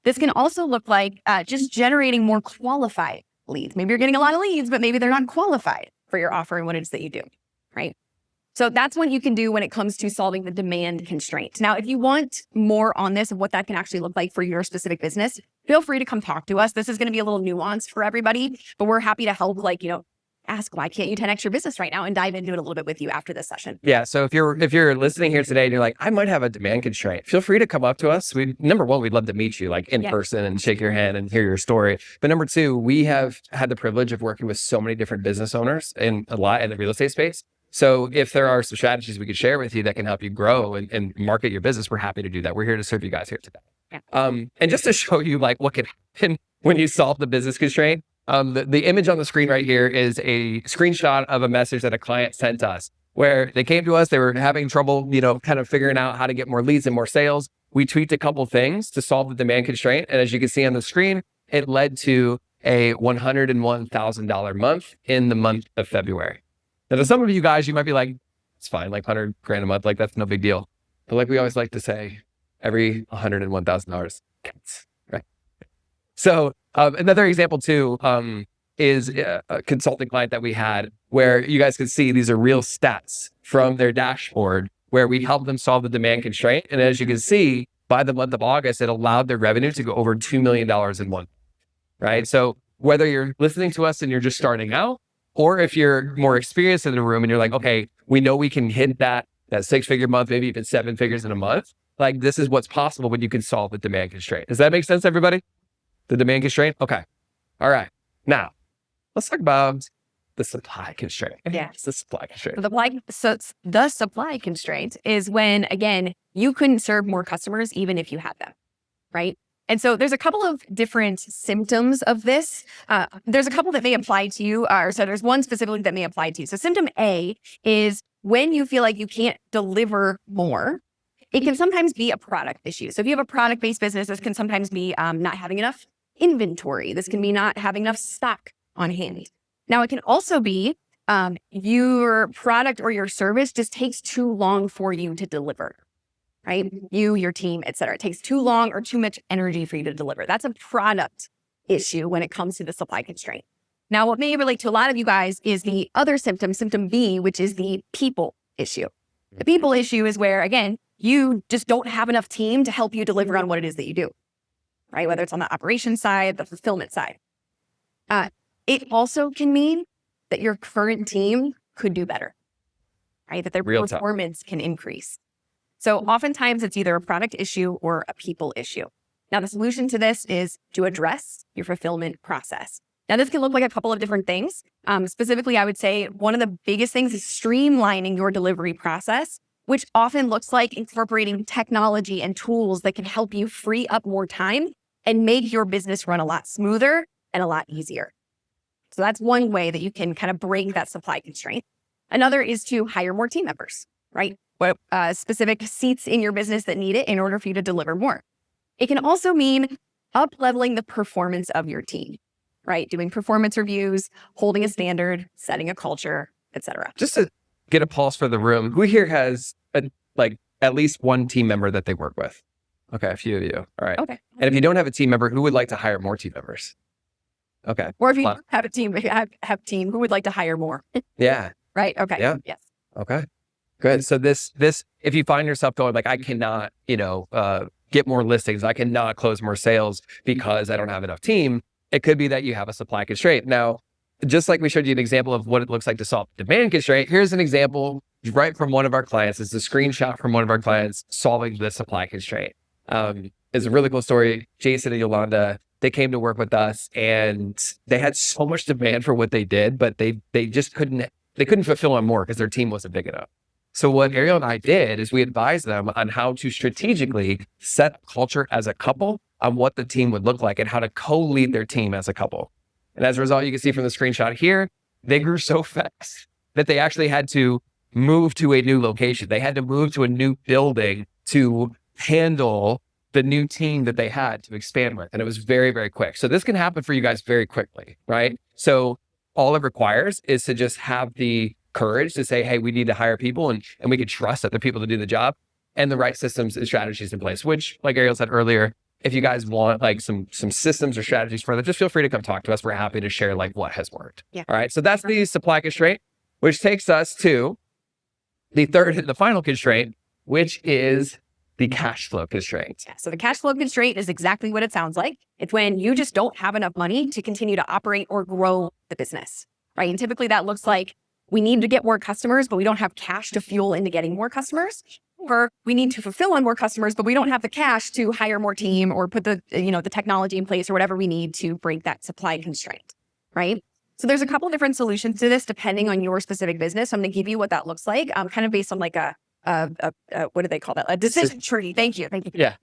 Speaker 1: This can also look like just generating more qualified leads. Maybe you're getting a lot of leads, but maybe they're not qualified for your offer and what it is that you do, right? So that's what you can do when it comes to solving the demand constraint. Now, if you want more on this of what that can actually look like for your specific business, feel free to come talk to us. This is going to be a little nuanced for everybody, but we're happy to help, ask why can't you 10x your business right now and dive into it a little bit with you after this session.
Speaker 2: Yeah. So if you're listening here today and you're like, I might have a demand constraint, feel free to come up to us. Number 1, we'd love to meet you in person and shake your hand and hear your story. But number 2, we have had the privilege of working with so many different business owners in the real estate space. So if there are some strategies we could share with you that can help you grow and market your business, we're happy to do that. We're here to serve you guys here today.
Speaker 1: Yeah.
Speaker 2: And just to show you what can happen when you solve the business constraint, The image on the screen right here is a screenshot of a message that a client sent us where they came to us, they were having trouble, kind of figuring out how to get more leads and more sales. We tweaked a couple things to solve the demand constraint. And as you can see on the screen, it led to a $101,000 month in the month of February. Now, to some of you guys, you might be like, it's fine, like $100,000 a month, like that's no big deal. But like we always like to say, every $101,000 counts, right? So another example too is a consulting client that we had where you guys can see these are real stats from their dashboard where we helped them solve the demand constraint. And as you can see, by the month of August, it allowed their revenue to go over $2 million in one, right? So whether you're listening to us and you're just starting out, or if you're more experienced in the room and you're like, okay, we know we can hit that 6-figure month, maybe even 7 figures in a month. Like this is what's possible when you can solve the demand constraint. Does that make sense, everybody? The demand constraint? Okay. All right. Now, let's talk about the supply constraint.
Speaker 1: Yeah.
Speaker 2: It's the supply constraint.
Speaker 1: The supply constraint is when, again, you couldn't serve more customers even if you had them, right? And so there's a couple of different symptoms of this. There's a couple that may apply to you, so there's one specifically that may apply to you. So symptom A is when you feel like you can't deliver more. It can sometimes be a product issue. So if you have a product-based business, this can sometimes be not having enough inventory. This can be not having enough stock on hand. Now, it can also be your product or your service just takes too long for you to deliver, right? You, your team, et cetera. It takes too long or too much energy for you to deliver. That's a product issue when it comes to the supply constraint. Now, what may relate to a lot of you guys is the other symptom, symptom B, which is the people issue. The people issue is where, again, you just don't have enough team to help you deliver on what it is that you do, right? Whether it's on the operations side, the fulfillment side. It also can mean that your current team could do better, right? That their performance can increase. So oftentimes it's either a product issue or a people issue. Now, the solution to this is to address your fulfillment process. Now, this can look like a couple of different things. Specifically, I would say one of the biggest things is streamlining your delivery process, which often looks like incorporating technology and tools that can help you free up more time and make your business run a lot smoother and a lot easier. So that's one way that you can kind of break that supply constraint. Another is to hire more team members, right? What specific seats in your business that need it in order for you to deliver more. It can also mean up-leveling the performance of your team, right? Doing performance reviews, holding a standard, setting a culture, et cetera.
Speaker 2: Just to get a pulse for the room, who here has at least one team member that they work with? Okay, a few of you. All right.
Speaker 1: Okay.
Speaker 2: And if you don't have a team member, who would like to hire more team members? Okay.
Speaker 1: Or if you have a team, team, who would like to hire more?
Speaker 2: Yeah.
Speaker 1: Right. Okay.
Speaker 2: Yeah.
Speaker 1: Yes.
Speaker 2: Okay. Good. So this, if you find yourself going like, I cannot, get more listings, I cannot close more sales because I don't have enough team, it could be that you have a supply constraint. Now, just like we showed you an example of what it looks like to solve demand constraint, here's an example right from one of our clients. It's a screenshot from one of our clients solving the supply constraint. It's a really cool story. Jason and Yolanda, they came to work with us and they had so much demand for what they did, but they just couldn't fulfill on more because their team wasn't big enough. So what Ariel and I did is we advised them on how to strategically set culture as a couple on what the team would look like and how to co-lead their team as a couple. And as a result, you can see from the screenshot here, they grew so fast that they actually had to move to a new location. They had to move to a new building to handle the new team that they had to expand with. And it was very, very quick. So this can happen for you guys very quickly, right? So all it requires is to just have the courage to say, hey, we need to hire people and we can trust other people to do the job and the right systems and strategies in place, which like Ariel said earlier, if you guys want like some systems or strategies for that, just feel free to come talk to us. We're happy to share like what has worked.
Speaker 1: Yeah.
Speaker 2: All right. So that's the supply constraint, which takes us to the third and the final constraint, which is the cash flow constraint.
Speaker 1: Yeah, so the cash flow constraint is exactly what it sounds like. It's when you just don't have enough money to continue to operate or grow the business, right? And typically that looks like we need to get more customers, but we don't have cash to fuel into getting more customers. Or we need to fulfill on more customers, but we don't have the cash to hire more team or put the technology in place or whatever we need to break that supply constraint, right? So there's a couple different solutions to this depending on your specific business. So I'm going to give you what that looks like, kind of based on like a what do they call that? A decision tree. Thank you.
Speaker 2: Yeah.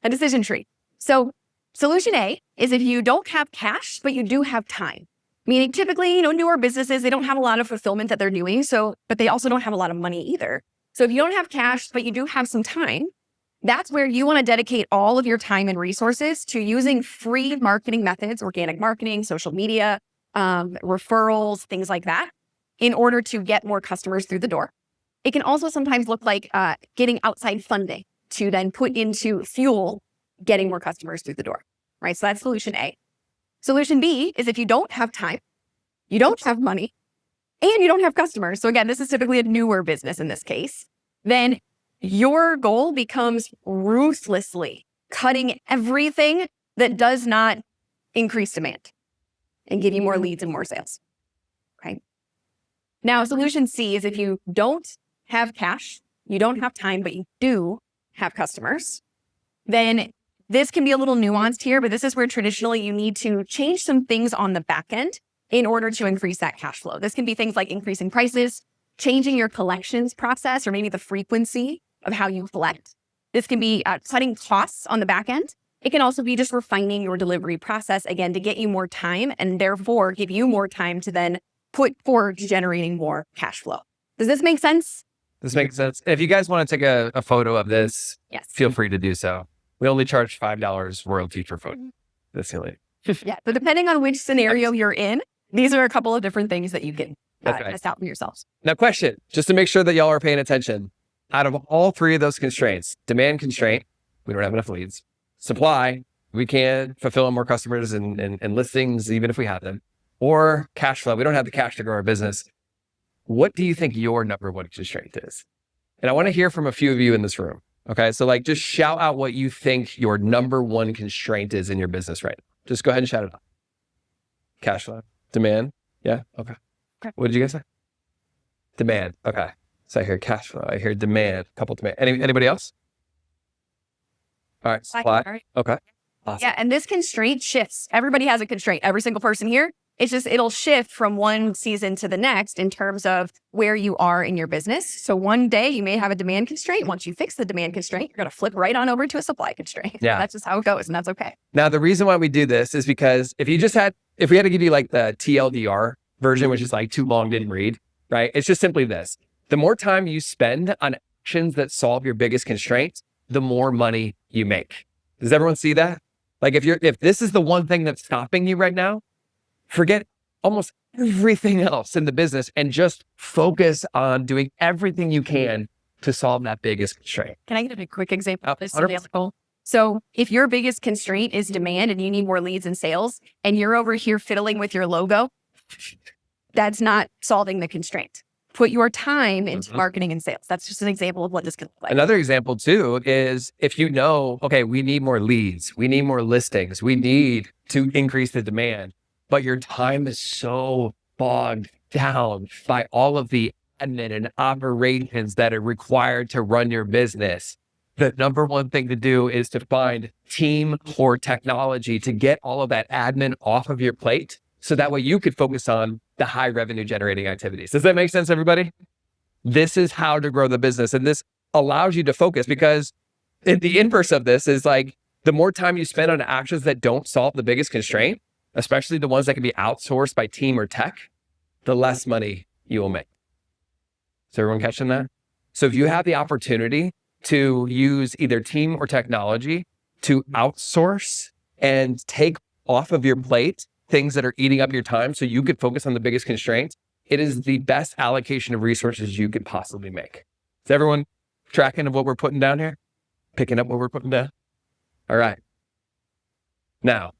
Speaker 1: A decision tree. So Solution A is if you don't have cash, but you do have time. Meaning typically, newer businesses, they don't have a lot of fulfillment that they're doing. But they also don't have a lot of money either. So if you don't have cash, but you do have some time, that's where you want to dedicate all of your time and resources to using free marketing methods, organic marketing, social media, referrals, things like that, in order to get more customers through the door. It can also sometimes look like getting outside funding to then put into fuel getting more customers through the door, right? So that's solution A. Solution B is if you don't have time, you don't have money, and you don't have customers. So again, this is typically a newer business in this case. Then your goal becomes ruthlessly cutting everything that does not increase demand and give you more leads and more sales. Okay. Now, solution C is if you don't have cash, you don't have time, but you do have customers, then this can be a little nuanced here, but this is where traditionally you need to change some things on the back end in order to increase that cash flow. This can be things like increasing prices, changing your collections process, or maybe the frequency of how you collect. This can be cutting costs on the back end. It can also be just refining your delivery process, again, to get you more time and therefore give you more time to then put forward generating more cash flow. Does this make sense?
Speaker 2: This makes sense. If you guys want to take a photo of this,
Speaker 1: Yes.
Speaker 2: feel free to do so. We only charge $5 royalty for photo. That's silly.
Speaker 1: Yeah. So depending on which scenario you're in, these are a couple of different things that you can test out for yourselves.
Speaker 2: Now, question, just to make sure that y'all are paying attention. Out of all three of those constraints, demand constraint, we don't have enough leads. Supply, we can't fulfill more customers and listings, even if we have them. Or cash flow, we don't have the cash to grow our business. What do you think your number one constraint is? And I want to hear from a few of you in this room. Okay, so just shout out what you think your number one constraint is in your business right now. Just go ahead and shout it out. Cash flow, demand. Yeah, okay. What did you guys say? Demand. Okay. So I hear cash flow. I hear demand. Couple demand. Anybody else? All right. Supply.
Speaker 1: All right.
Speaker 2: Okay. Awesome.
Speaker 1: Yeah, and this constraint shifts. Everybody has a constraint. Every single person here. It's just, it'll shift from one season to the next in terms of where you are in your business. So one day you may have a demand constraint. Once you fix the demand constraint, you're going to flip right on over to a supply constraint.
Speaker 2: Yeah.
Speaker 1: That's just how it goes, and that's okay.
Speaker 2: Now, the reason why we do this is because if we had to give you the TLDR version, which is too long, didn't read, right? It's just simply this. The more time you spend on actions that solve your biggest constraints, the more money you make. Does everyone see that? If this is the one thing that's stopping you right now, forget almost everything else in the business and just focus on doing everything you can to solve that biggest constraint.
Speaker 1: Can I give a quick example of this
Speaker 2: 100%.
Speaker 1: example? So if your biggest constraint is demand and you need more leads and sales, and you're over here fiddling with your logo, that's not solving the constraint. Put your time into marketing and sales. That's just an example of what this can look like.
Speaker 2: Another example too is if you know, okay, we need more leads, we need more listings, we need to increase the demand, but your time is so bogged down by all of the admin and operations that are required to run your business. The number one thing to do is to find team or technology to get all of that admin off of your plate. So that way you could focus on the high revenue generating activities. Does that make sense, everybody? This is how to grow the business. And this allows you to focus, because the inverse of this is the more time you spend on actions that don't solve the biggest constraint, especially the ones that can be outsourced by team or tech, the less money you will make. Is everyone catching that? So if you have the opportunity to use either team or technology to outsource and take off of your plate things that are eating up your time so you could focus on the biggest constraints, it is the best allocation of resources you could possibly make. Is everyone tracking of what we're putting down here? Picking up what we're putting down? All right. Now,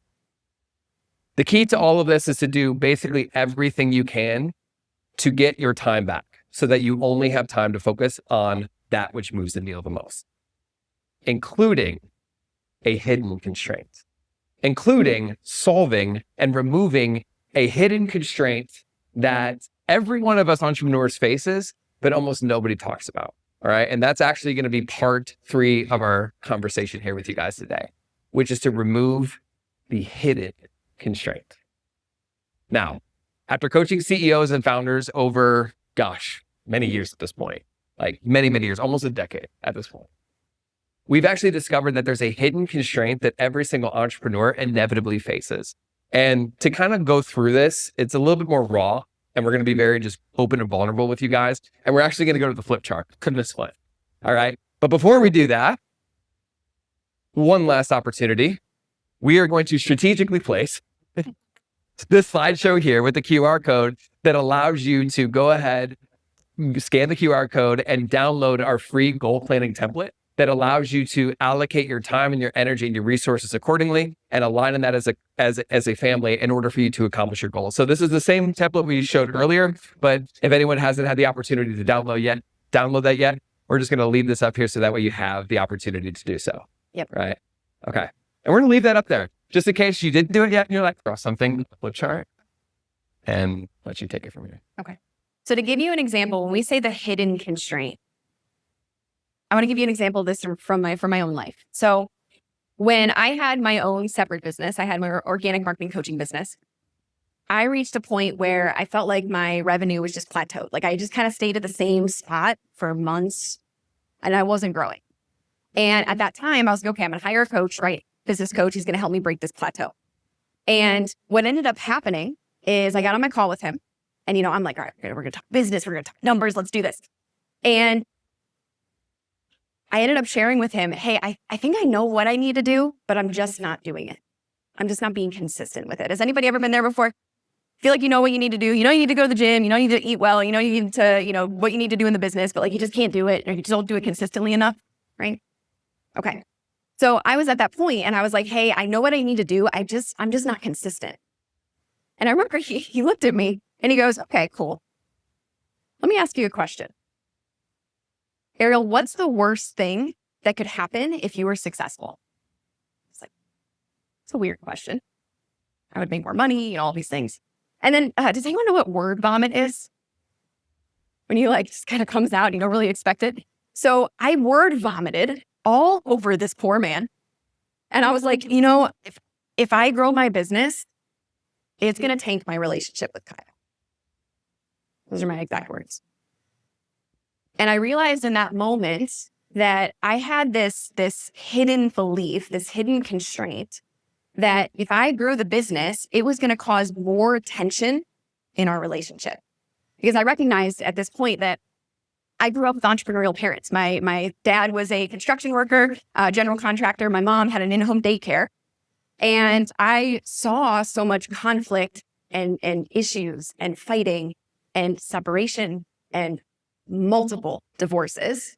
Speaker 2: the key to all of this is to do basically everything you can to get your time back so that you only have time to focus on that which moves the needle the most, including a hidden constraint, including solving and removing a hidden constraint that every one of us entrepreneurs faces, but almost nobody talks about. All right. And that's actually going to be part 3 of our conversation here with you guys today, which is to remove the hidden constraint. Now, after coaching CEOs and founders over, many years at this point, many years, almost a decade at this point, we've actually discovered that there's a hidden constraint that every single entrepreneur inevitably faces. And to kind of go through this, it's a little bit more raw, and we're going to be very just open and vulnerable with you guys. And we're actually going to go to the flip chart. Couldn't have split. All right. But before we do that, one last opportunity. We are going to strategically place this slideshow here with the QR code that allows you to go ahead, scan the QR code, and download our free goal planning template that allows you to allocate your time and your energy and your resources accordingly and align on that as a family in order for you to accomplish your goals. So this is the same template we showed earlier, but if anyone hasn't had the opportunity to download that yet, we're just going to leave this up here so that way you have the opportunity to do so.
Speaker 1: Yep.
Speaker 2: Right. Okay. And we're going to leave that up there just in case you didn't do it yet. And you're like, draw something, flip chart, and let you take it from here.
Speaker 1: Okay. So to give you an example, when we say the hidden constraint, I want to give you an example of this from my own life. So when I had my own separate business, I had my organic marketing coaching business. I reached a point where I felt like my revenue was just plateaued. Like I just kind of stayed at the same spot for months and I wasn't growing. And at that time I was like, okay, I'm going to hire a coach, right? Business coach. He's going to help me break this plateau. And what ended up happening is I got on my call with him and, I'm like, all right, we're going to talk business. We're going to talk numbers. Let's do this. And I ended up sharing with him, hey, I think I know what I need to do, but I'm just not doing it. I'm just not being consistent with it. Has anybody ever been there before? Feel like you know what you need to do. You know you need to go to the gym. You know you need to eat well. You know you need to, what you need to do in the business, but like you just can't do it or you just don't do it consistently enough, right? Okay. So I was at that point and I was like, hey, I know what I need to do. I'm just not consistent. And I remember he looked at me and he goes, okay, cool. Let me ask you a question. Ariel, what's the worst thing that could happen if you were successful? It's like, it's a weird question. I would make more money, all these things. And then does anyone know what word vomit is? When you just kind of comes out and you don't really expect it. So I word vomited all over this poor man. And I was like, if I grow my business, it's going to tank my relationship with Kyle. Those are my exact words. And I realized in that moment that I had this hidden belief, this hidden constraint that if I grew the business, it was going to cause more tension in our relationship. Because I recognized at this point that I grew up with entrepreneurial parents. My dad was a construction worker, general contractor. My mom had an in-home daycare. And I saw so much conflict and issues and fighting and separation and multiple divorces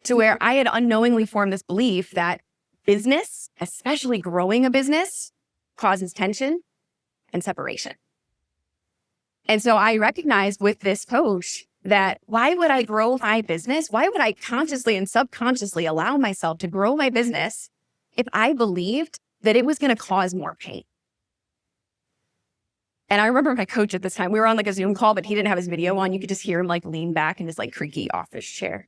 Speaker 1: to where I had unknowingly formed this belief that business, especially growing a business, causes tension and separation. And so I recognized with this coach that why would I grow my business? Why would I consciously and subconsciously allow myself to grow my business if I believed that it was going to cause more pain? And I remember my coach at this time, we were on a Zoom call, but he didn't have his video on. You could just hear him lean back in his creaky office chair.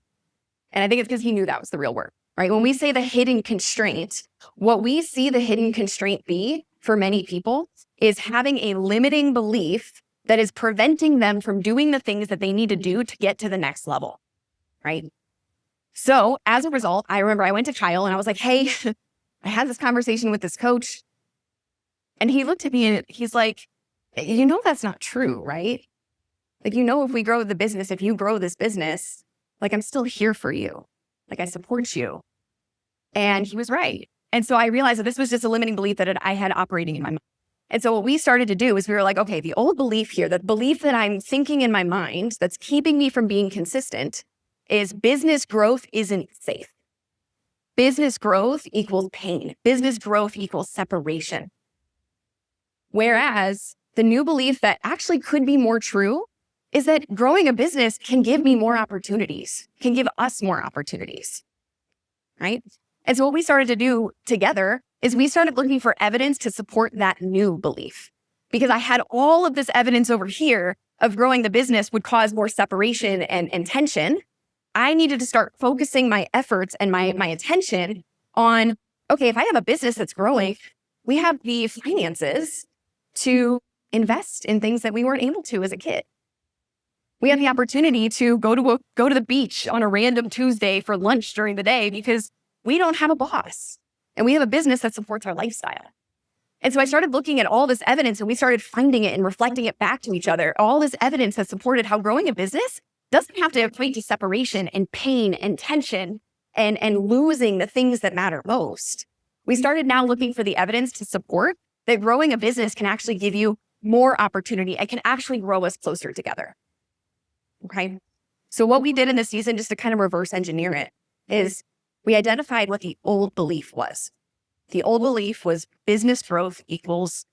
Speaker 1: And I think it's because he knew that was the real work, right? When we say the hidden constraint, what we see the hidden constraint be for many people is having a limiting belief that is preventing them from doing the things that they need to do to get to the next level, right? So as a result, I remember I went to Kyle and I was like, hey, I had this conversation with this coach. And he looked at me and he's like, that's not true, right? If we grow the business, if you grow this business, I'm still here for you. I support you. And he was right. And so I realized that this was just a limiting belief that I had operating in my mind. And so what we started to do is we were like, okay, the old belief here, the belief that I'm thinking in my mind that's keeping me from being consistent is business growth isn't safe. Business growth equals pain. Business growth equals separation. Whereas the new belief that actually could be more true is that growing a business can give me more opportunities, can give us more opportunities, right? And so what we started to do together is we started looking for evidence to support that new belief. Because I had all of this evidence over here of growing the business would cause more separation and tension. I needed to start focusing my efforts and my attention on, okay, if I have a business that's growing, we have the finances to invest in things that we weren't able to as a kid. We have the opportunity to go to the beach on a random Tuesday for lunch during the day because we don't have a boss and we have a business that supports our lifestyle. And so I started looking at all this evidence and we started finding it and reflecting it back to each other. All this evidence that supported how growing a business doesn't have to equate to separation and pain and tension and losing the things that matter most. We started now looking for the evidence to support that growing a business can actually give you more opportunity and can actually grow us closer together. Okay. So what we did in this season, just to kind of reverse engineer it, is we identified what the old belief was. The old belief was business growth equals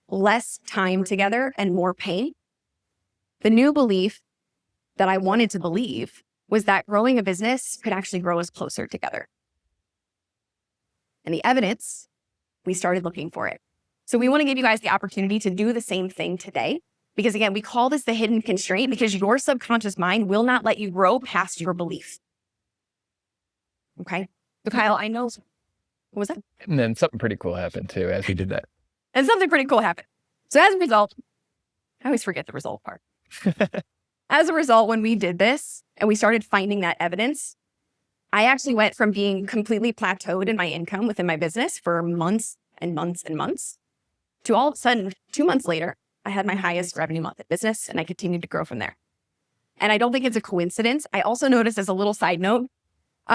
Speaker 1: less time together and more pain. The new belief that I wanted to believe was that growing a business could actually grow us closer together. And the evidence, we started looking for it. So we want to give you guys the opportunity to do the same thing today. Because again, we call this the hidden constraint because your subconscious mind will not let you grow past your belief. Okay. So Kyle, I know, what was that?
Speaker 2: And then something pretty cool happened too as we did that.
Speaker 1: And something pretty cool happened. So as a result, I always forget the result part. As a result, when we did this and we started finding that evidence, I actually went from being completely plateaued in my income within my business for months and months and months to all of a sudden, 2 months later, I had my highest revenue month in business and I continued to grow from there. And I don't think it's a coincidence. I also noticed, as a little side note,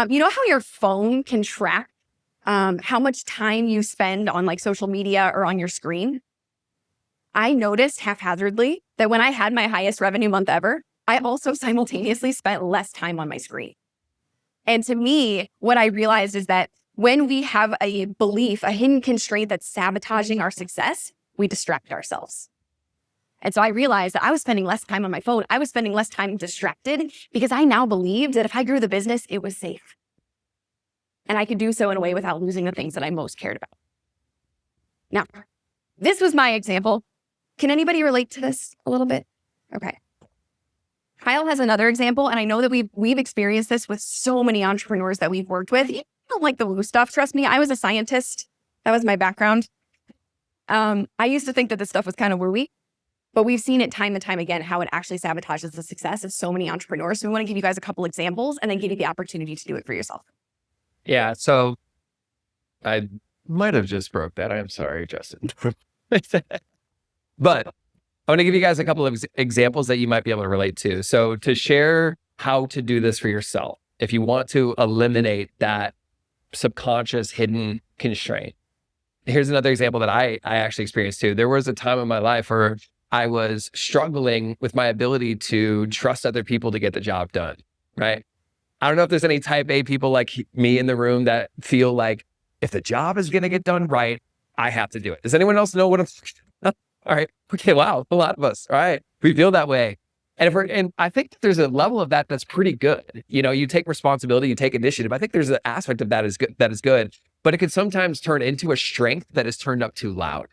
Speaker 1: you know how your phone can track how much time you spend on like social media or on your screen? I noticed haphazardly that when I had my highest revenue month ever, I also simultaneously spent less time on my screen. And to me, what I realized is that when we have a belief, a hidden constraint that's sabotaging our success, we distract ourselves. And so I realized that I was spending less time on my phone. I was spending less time distracted because I now believed that if I grew the business, it was safe. And I could do so in a way without losing the things that I most cared about. Now, this was my example. Can anybody relate to this a little bit? Okay. Kyle has another example, and I know that we've experienced this with so many entrepreneurs that we've worked with. You don't like the woo stuff, trust me. I was a scientist. That was my background. I used to think that this stuff was kind of woo-y, but we've seen it time and time again how it actually sabotages the success of so many entrepreneurs. So we want to give you guys a couple examples and then give you the opportunity to do it for yourself.
Speaker 2: Yeah. So I might have just broke that. I'm sorry, Justin. But I want to give you guys a couple of examples that you might be able to relate to. So to share how to do this for yourself, if you want to eliminate that subconscious hidden constraint. Here's another example that I actually experienced too. There was a time in my life where I was struggling with my ability to trust other people to get the job done, right? I don't know if there's any type A people like me in the room that feel like if the job is going to get done right, I have to do it. Does anyone else know what I'm all right. Okay. Wow. A lot of us. All right. We feel that way. And I think that there's a level of that that's pretty good. You know, you take responsibility, you take initiative. I think there's an aspect of that is good, but it can sometimes turn into a strength that is turned up too loud,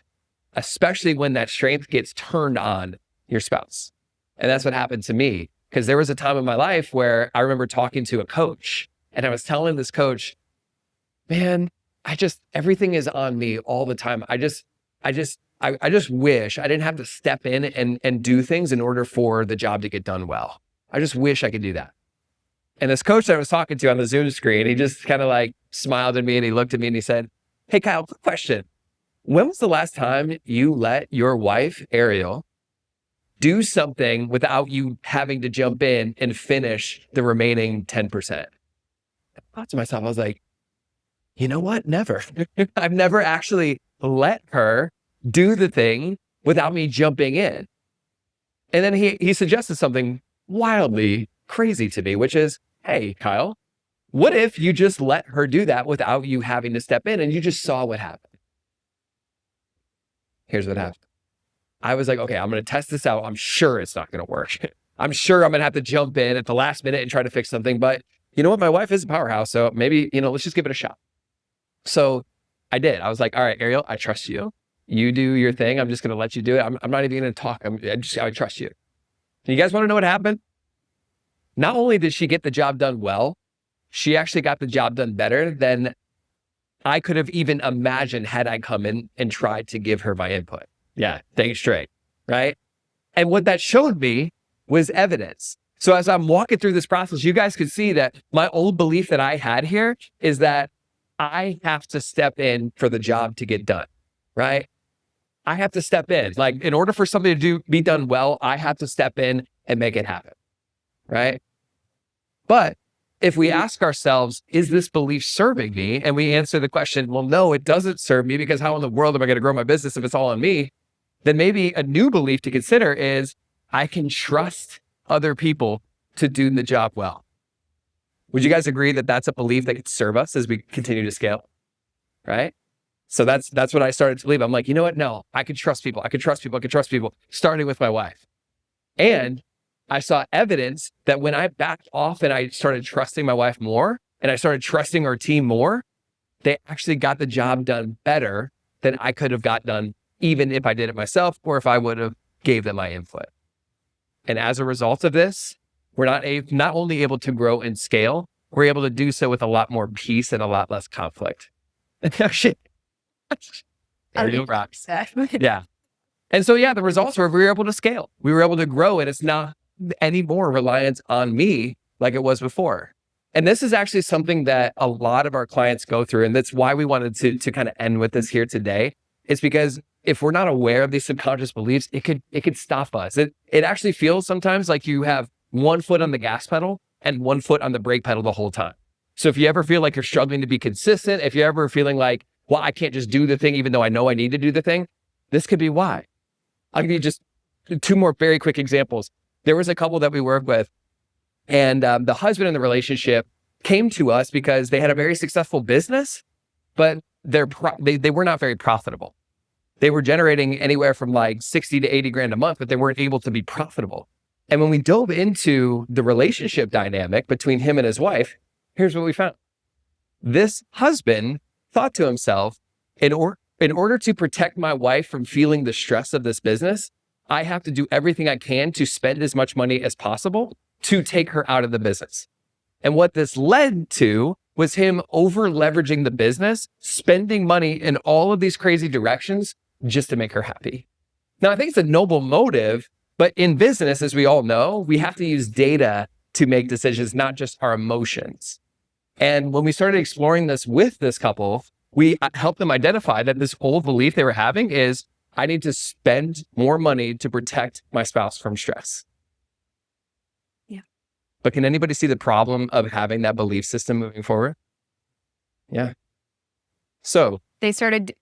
Speaker 2: especially when that strength gets turned on your spouse. And that's what happened to me, because there was a time in my life where I remember talking to a coach and I was telling this coach, man, everything is on me all the time. I just wish I didn't have to step in and do things in order for the job to get done well. I just wish I could do that. And this coach that I was talking to on the Zoom screen, he just kind of like smiled at me and he looked at me and he said, hey, Kyle, quick question. When was the last time you let your wife, Ariel, do something without you having to jump in and finish the remaining 10%? I thought to myself, I was like, you know what? Never. I've never actually let her do the thing without me jumping in. And then he suggested something wildly crazy to me, which is, hey, Kyle, what if you just let her do that without you having to step in and you just saw what happened? Here's what happened. I was like, okay, I'm going to test this out. I'm sure it's not going to work. I'm sure I'm going to have to jump in at the last minute and try to fix something. But you know what? My wife is a powerhouse. So maybe, let's just give it a shot. So I did. I was like, all right, Ariel, I trust you. You do your thing. I'm just going to let you do it. I'm not even going to talk. I trust you. And you guys want to know what happened? Not only did she get the job done well, she actually got the job done better than I could have even imagined had I come in and tried to give her my input. Yeah, dang straight, right? And what that showed me was evidence. So as I'm walking through this process, you guys can see that my old belief that I had here is that I have to step in for the job to get done, right? I have to step in. Like, in order for something to be done well, I have to step in and make it happen, right? But if we ask ourselves, is this belief serving me? And we answer the question, well, no, it doesn't serve me, because how in the world am I going to grow my business if it's all on me? Then maybe a new belief to consider is, I can trust other people to do the job well. Would you guys agree that that's a belief that could serve us as we continue to scale, right? So that's what I started to believe. I'm like, you know what? No, I can trust people. I can trust people. I can trust people, starting with my wife. And I saw evidence that when I backed off and I started trusting my wife more, and I started trusting our team more, they actually got the job done better than I could have got done, even if I did it myself, or if I would have gave them my input. And as a result of this, we're not only able to grow and scale, we're able to do so with a lot more peace and a lot less conflict. Shit. Ariel rocks. Yeah. And so, yeah, the results were we were able to scale. We were able to grow, and it's not any more reliance on me like it was before. And this is actually something that a lot of our clients go through. And that's why we wanted to kind of end with this here today. It's because if we're not aware of these subconscious beliefs, it could stop us. It actually feels sometimes like you have one foot on the gas pedal and one foot on the brake pedal the whole time. So if you ever feel like you're struggling to be consistent, if you're ever feeling like, well, I can't just do the thing, even though I know I need to do the thing, this could be why. I'll give you just two more very quick examples. There was a couple that we work with, and the husband in the relationship came to us because they had a very successful business, but they were not very profitable. They were generating anywhere from like 60 to 80 grand a month, but they weren't able to be profitable. And when we dove into the relationship dynamic between him and his wife, here's what we found. This husband thought to himself, in order to protect my wife from feeling the stress of this business, I have to do everything I can to spend as much money as possible to take her out of the business. And what this led to was him over leveraging the business, spending money in all of these crazy directions just to make her happy. Now, I think it's a noble motive, but in business, as we all know, we have to use data to make decisions, not just our emotions. And when we started exploring this with this couple, we helped them identify that this old belief they were having is, I need to spend more money to protect my spouse from stress.
Speaker 1: Yeah.
Speaker 2: But can anybody see the problem of having that belief system moving forward? Yeah. So
Speaker 1: They started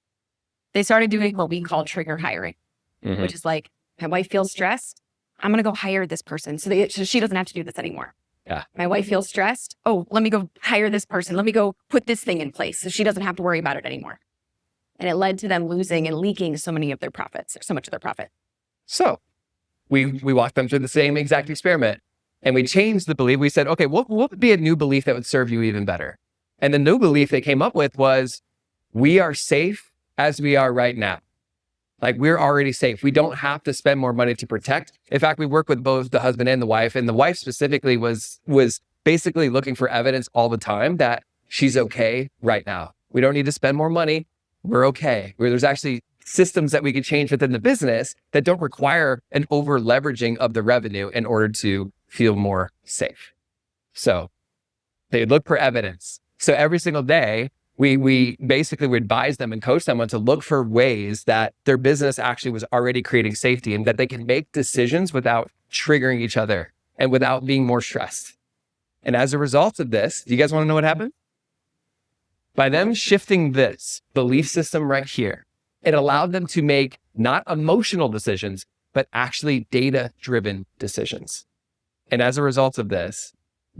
Speaker 1: doing what we call trigger hiring, which is like, my wife feels stressed. I'm going to go hire this person so she doesn't have to do this anymore.
Speaker 2: Yeah.
Speaker 1: My wife feels stressed. Oh, let me go hire this person. Let me go put this thing in place so she doesn't have to worry about it anymore. And it led to them losing and leaking so much of their profit.
Speaker 2: So we walked them through the same exact experiment, and we changed the belief. We said, okay, what would be a new belief that would serve you even better? And the new belief they came up with was, we are safe as we are right now. Like, we're already safe. We don't have to spend more money to protect. In fact, we work with both the husband and the wife, and the wife specifically was basically looking for evidence all the time that she's okay right now. We don't need to spend more money. We're okay. There's actually systems that we could change within the business that don't require an over leveraging of the revenue in order to feel more safe. So they look for evidence. So every single day, we basically would advise them and coach them on to look for ways that their business actually was already creating safety, and that they can make decisions without triggering each other and without being more stressed. And as a result of this, do you guys want to know what happened? By them shifting this belief system right here, it allowed them to make not emotional decisions, but actually data-driven decisions. And as a result of this,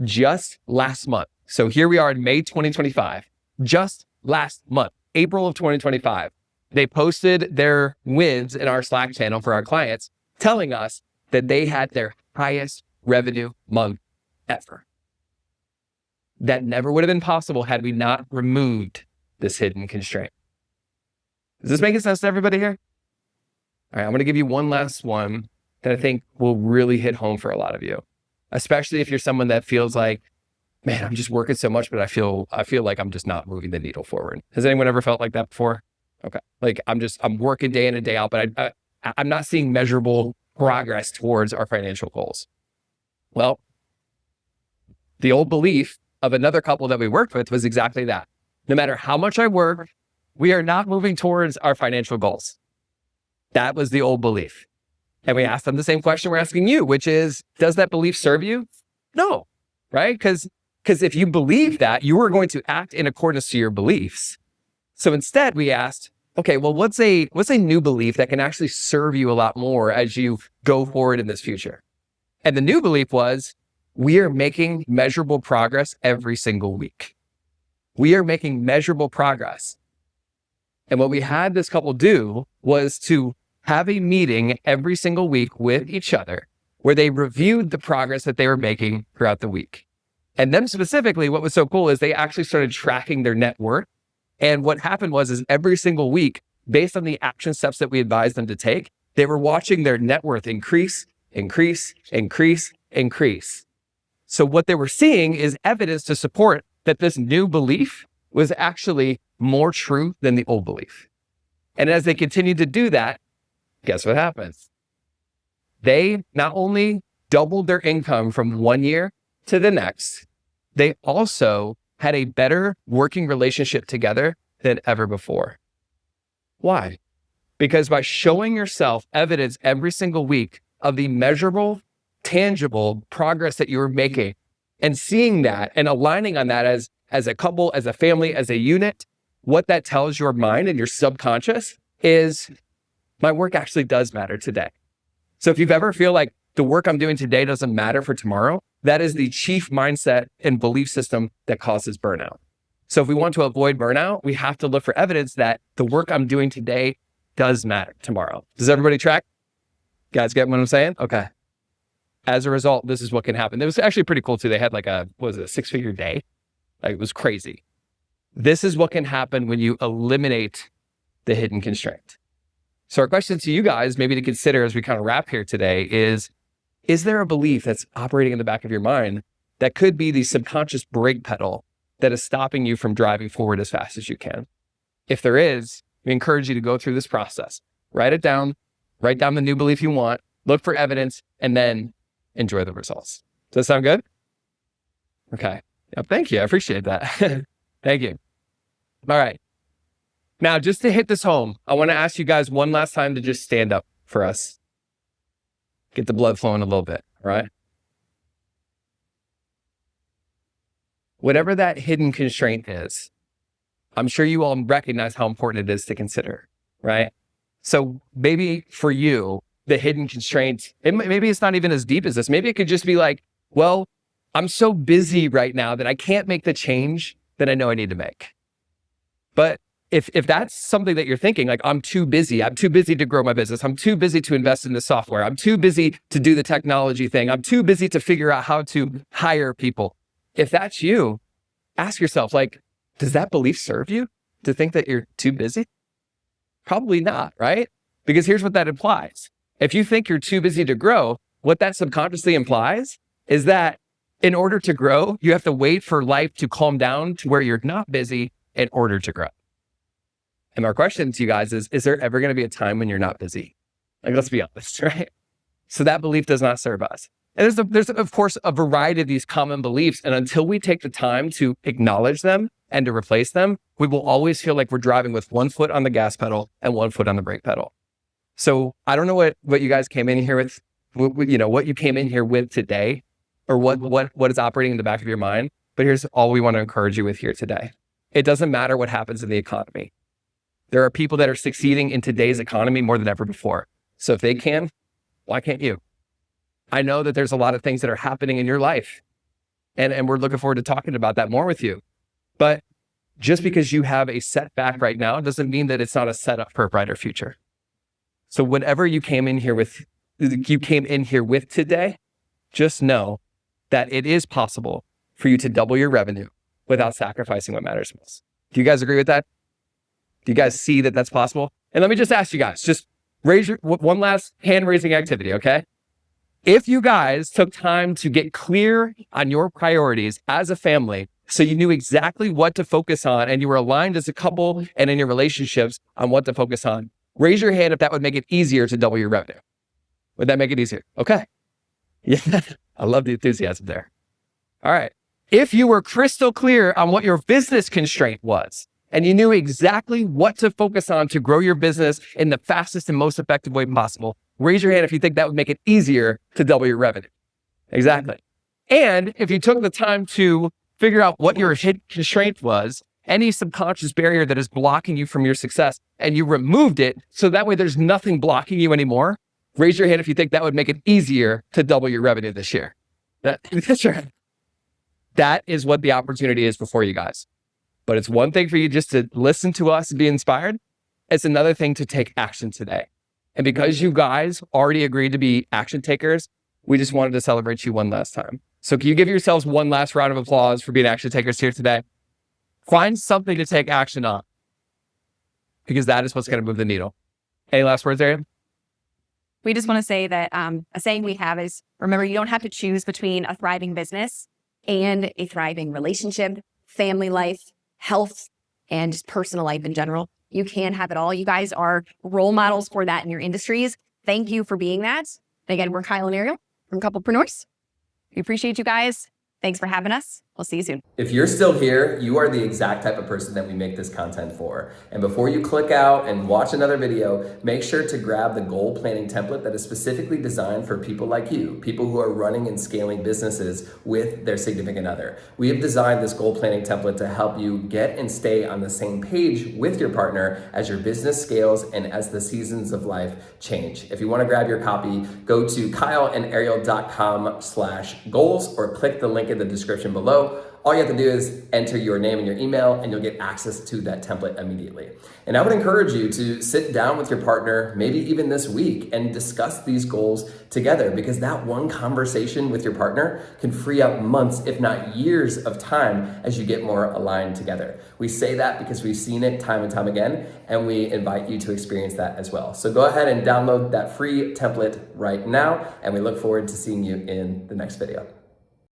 Speaker 2: just last month, so here we are in May 2025, just last month, April of 2025, they posted their wins in our Slack channel for our clients, telling us that they had their highest revenue month ever. That never would have been possible had we not removed this hidden constraint. Is this making sense to everybody here? All right, I'm going to give you one last one that I think will really hit home for a lot of you, especially if you're someone that feels like, man, I'm just working so much, but I feel like I'm just not moving the needle forward. Has anyone ever felt like that before? Okay. Like, I'm working day in and day out, but I'm not seeing measurable progress towards our financial goals. Well, The old belief of another couple that we worked with was exactly that. No matter how much I work, we are not moving towards our financial goals. That was the old belief. And we asked them the same question we're asking you, which is, does that belief serve you? No, right? Because if you believe that, you are going to act in accordance to your beliefs. So instead we asked, okay, well, what's a new belief that can actually serve you a lot more as you go forward in this future? And the new belief was, we are making measurable progress every single week. We are making measurable progress. And what we had this couple do was to have a meeting every single week with each other where they reviewed the progress that they were making throughout the week. And them specifically, what was so cool is they actually started tracking their net worth. And what happened was every single week, based on the action steps that we advised them to take, they were watching their net worth increase. So what they were seeing is evidence to support that this new belief was actually more true than the old belief. And as they continued to do that, guess what happens? They not only doubled their income from one year to the next, they also had a better working relationship together than ever before. Why? Because by showing yourself evidence every single week of the measurable, tangible progress that you're making and seeing that and aligning on that as a couple, as a family, as a unit, what that tells your mind and your subconscious is my work actually does matter today. So if you've ever feel like the work I'm doing today doesn't matter for tomorrow, that is the chief mindset and belief system that causes burnout. So if we want to avoid burnout, we have to look for evidence that the work I'm doing today does matter tomorrow. Does everybody track? Guys get what I'm saying? Okay. As a result, this is what can happen. It was actually pretty cool too. They had like a 6-figure day? Like, it was crazy. This is what can happen when you eliminate the hidden constraint. So our question to you guys, maybe to consider as we kind of wrap here today is there a belief that's operating in the back of your mind that could be the subconscious brake pedal that is stopping you from driving forward as fast as you can? If there is, we encourage you to go through this process. Write it down, write down the new belief you want, look for evidence, and then enjoy the results. Does that sound good? Okay. Yeah, thank you. I appreciate that. Thank you. All right. Now, just to hit this home, I want to ask you guys one last time to just stand up for us. Get the blood flowing a little bit, all right? Whatever that hidden constraint is, I'm sure you all recognize how important it is to consider, right? So maybe for you, the hidden constraint, maybe it's not even as deep as this. Maybe it could just be like, well, I'm so busy right now that I can't make the change that I know I need to make. But if that's something that you're thinking, like, I'm too busy to grow my business, I'm too busy to invest in the software, I'm too busy to do the technology thing, I'm too busy to figure out how to hire people. If that's you, ask yourself, like, does that belief serve you to think that you're too busy? Probably not, right? Because here's what that implies. If you think you're too busy to grow, what that subconsciously implies is that in order to grow, you have to wait for life to calm down to where you're not busy in order to grow. And our question to you guys is there ever going to be a time when you're not busy? Like, let's be honest, right? So that belief does not serve us. And there's of course, a variety of these common beliefs. And until we take the time to acknowledge them and to replace them, we will always feel like we're driving with one foot on the gas pedal and one foot on the brake pedal. So I don't know what you guys came in here with, what you came in here with today, or what is operating in the back of your mind. But here's all we want to encourage you with here today. It doesn't matter what happens in the economy. There are people that are succeeding in today's economy more than ever before. So if they can, why can't you? I know that there's a lot of things that are happening in your life, and we're looking forward to talking about that more with you. But just because you have a setback right now doesn't mean that it's not a setup for a brighter future. So whatever you came in here with today, just know that it is possible for you to double your revenue without sacrificing what matters most. Do you guys agree with that? Do you guys see that that's possible? And let me just ask you guys, just raise one last hand raising activity, okay? If you guys took time to get clear on your priorities as a family, so you knew exactly what to focus on and you were aligned as a couple and in your relationships on what to focus on, raise your hand if that would make it easier to double your revenue. Would that make it easier? Okay. Yeah, I love the enthusiasm there. All right. If you were crystal clear on what your business constraint was, and you knew exactly what to focus on to grow your business in the fastest and most effective way possible, raise your hand if you think that would make it easier to double your revenue. Exactly. And if you took the time to figure out what your hidden constraint was, any subconscious barrier that is blocking you from your success, and you removed it so that way there's nothing blocking you anymore, raise your hand if you think that would make it easier to double your revenue this year. That's right. That is what the opportunity is before you guys. But it's one thing for you just to listen to us and be inspired. It's another thing to take action today. And because you guys already agreed to be action takers, we just wanted to celebrate you one last time. So can you give yourselves one last round of applause for being action takers here today? Find something to take action on, because that is what's going to move the needle. Any last words, Arian?
Speaker 1: We just want to say that a saying we have is, remember, you don't have to choose between a thriving business and a thriving relationship, family life, health, and just personal life in general. You can have it all. You guys are role models for that in your industries. Thank you for being that. And again, we're Kyle and Ariel from Couplepreneurs. We appreciate you guys. Thanks for having us. We'll see you soon.
Speaker 3: If you're still here, you are the exact type of person that we make this content for. And before you click out and watch another video, make sure to grab the goal planning template that is specifically designed for people like you, people who are running and scaling businesses with their significant other. We have designed this goal planning template to help you get and stay on the same page with your partner as your business scales and as the seasons of life change. If you want to grab your copy, go to kyleandariel.com/goals or click the link in the description below. All you have to do is enter your name and your email, and you'll get access to that template immediately. And I would encourage you to sit down with your partner, maybe even this week, and discuss these goals together, because that one conversation with your partner can free up months, if not years of time as you get more aligned together. We say that because we've seen it time and time again, and we invite you to experience that as well. So go ahead and download that free template right now, and we look forward to seeing you in the next video.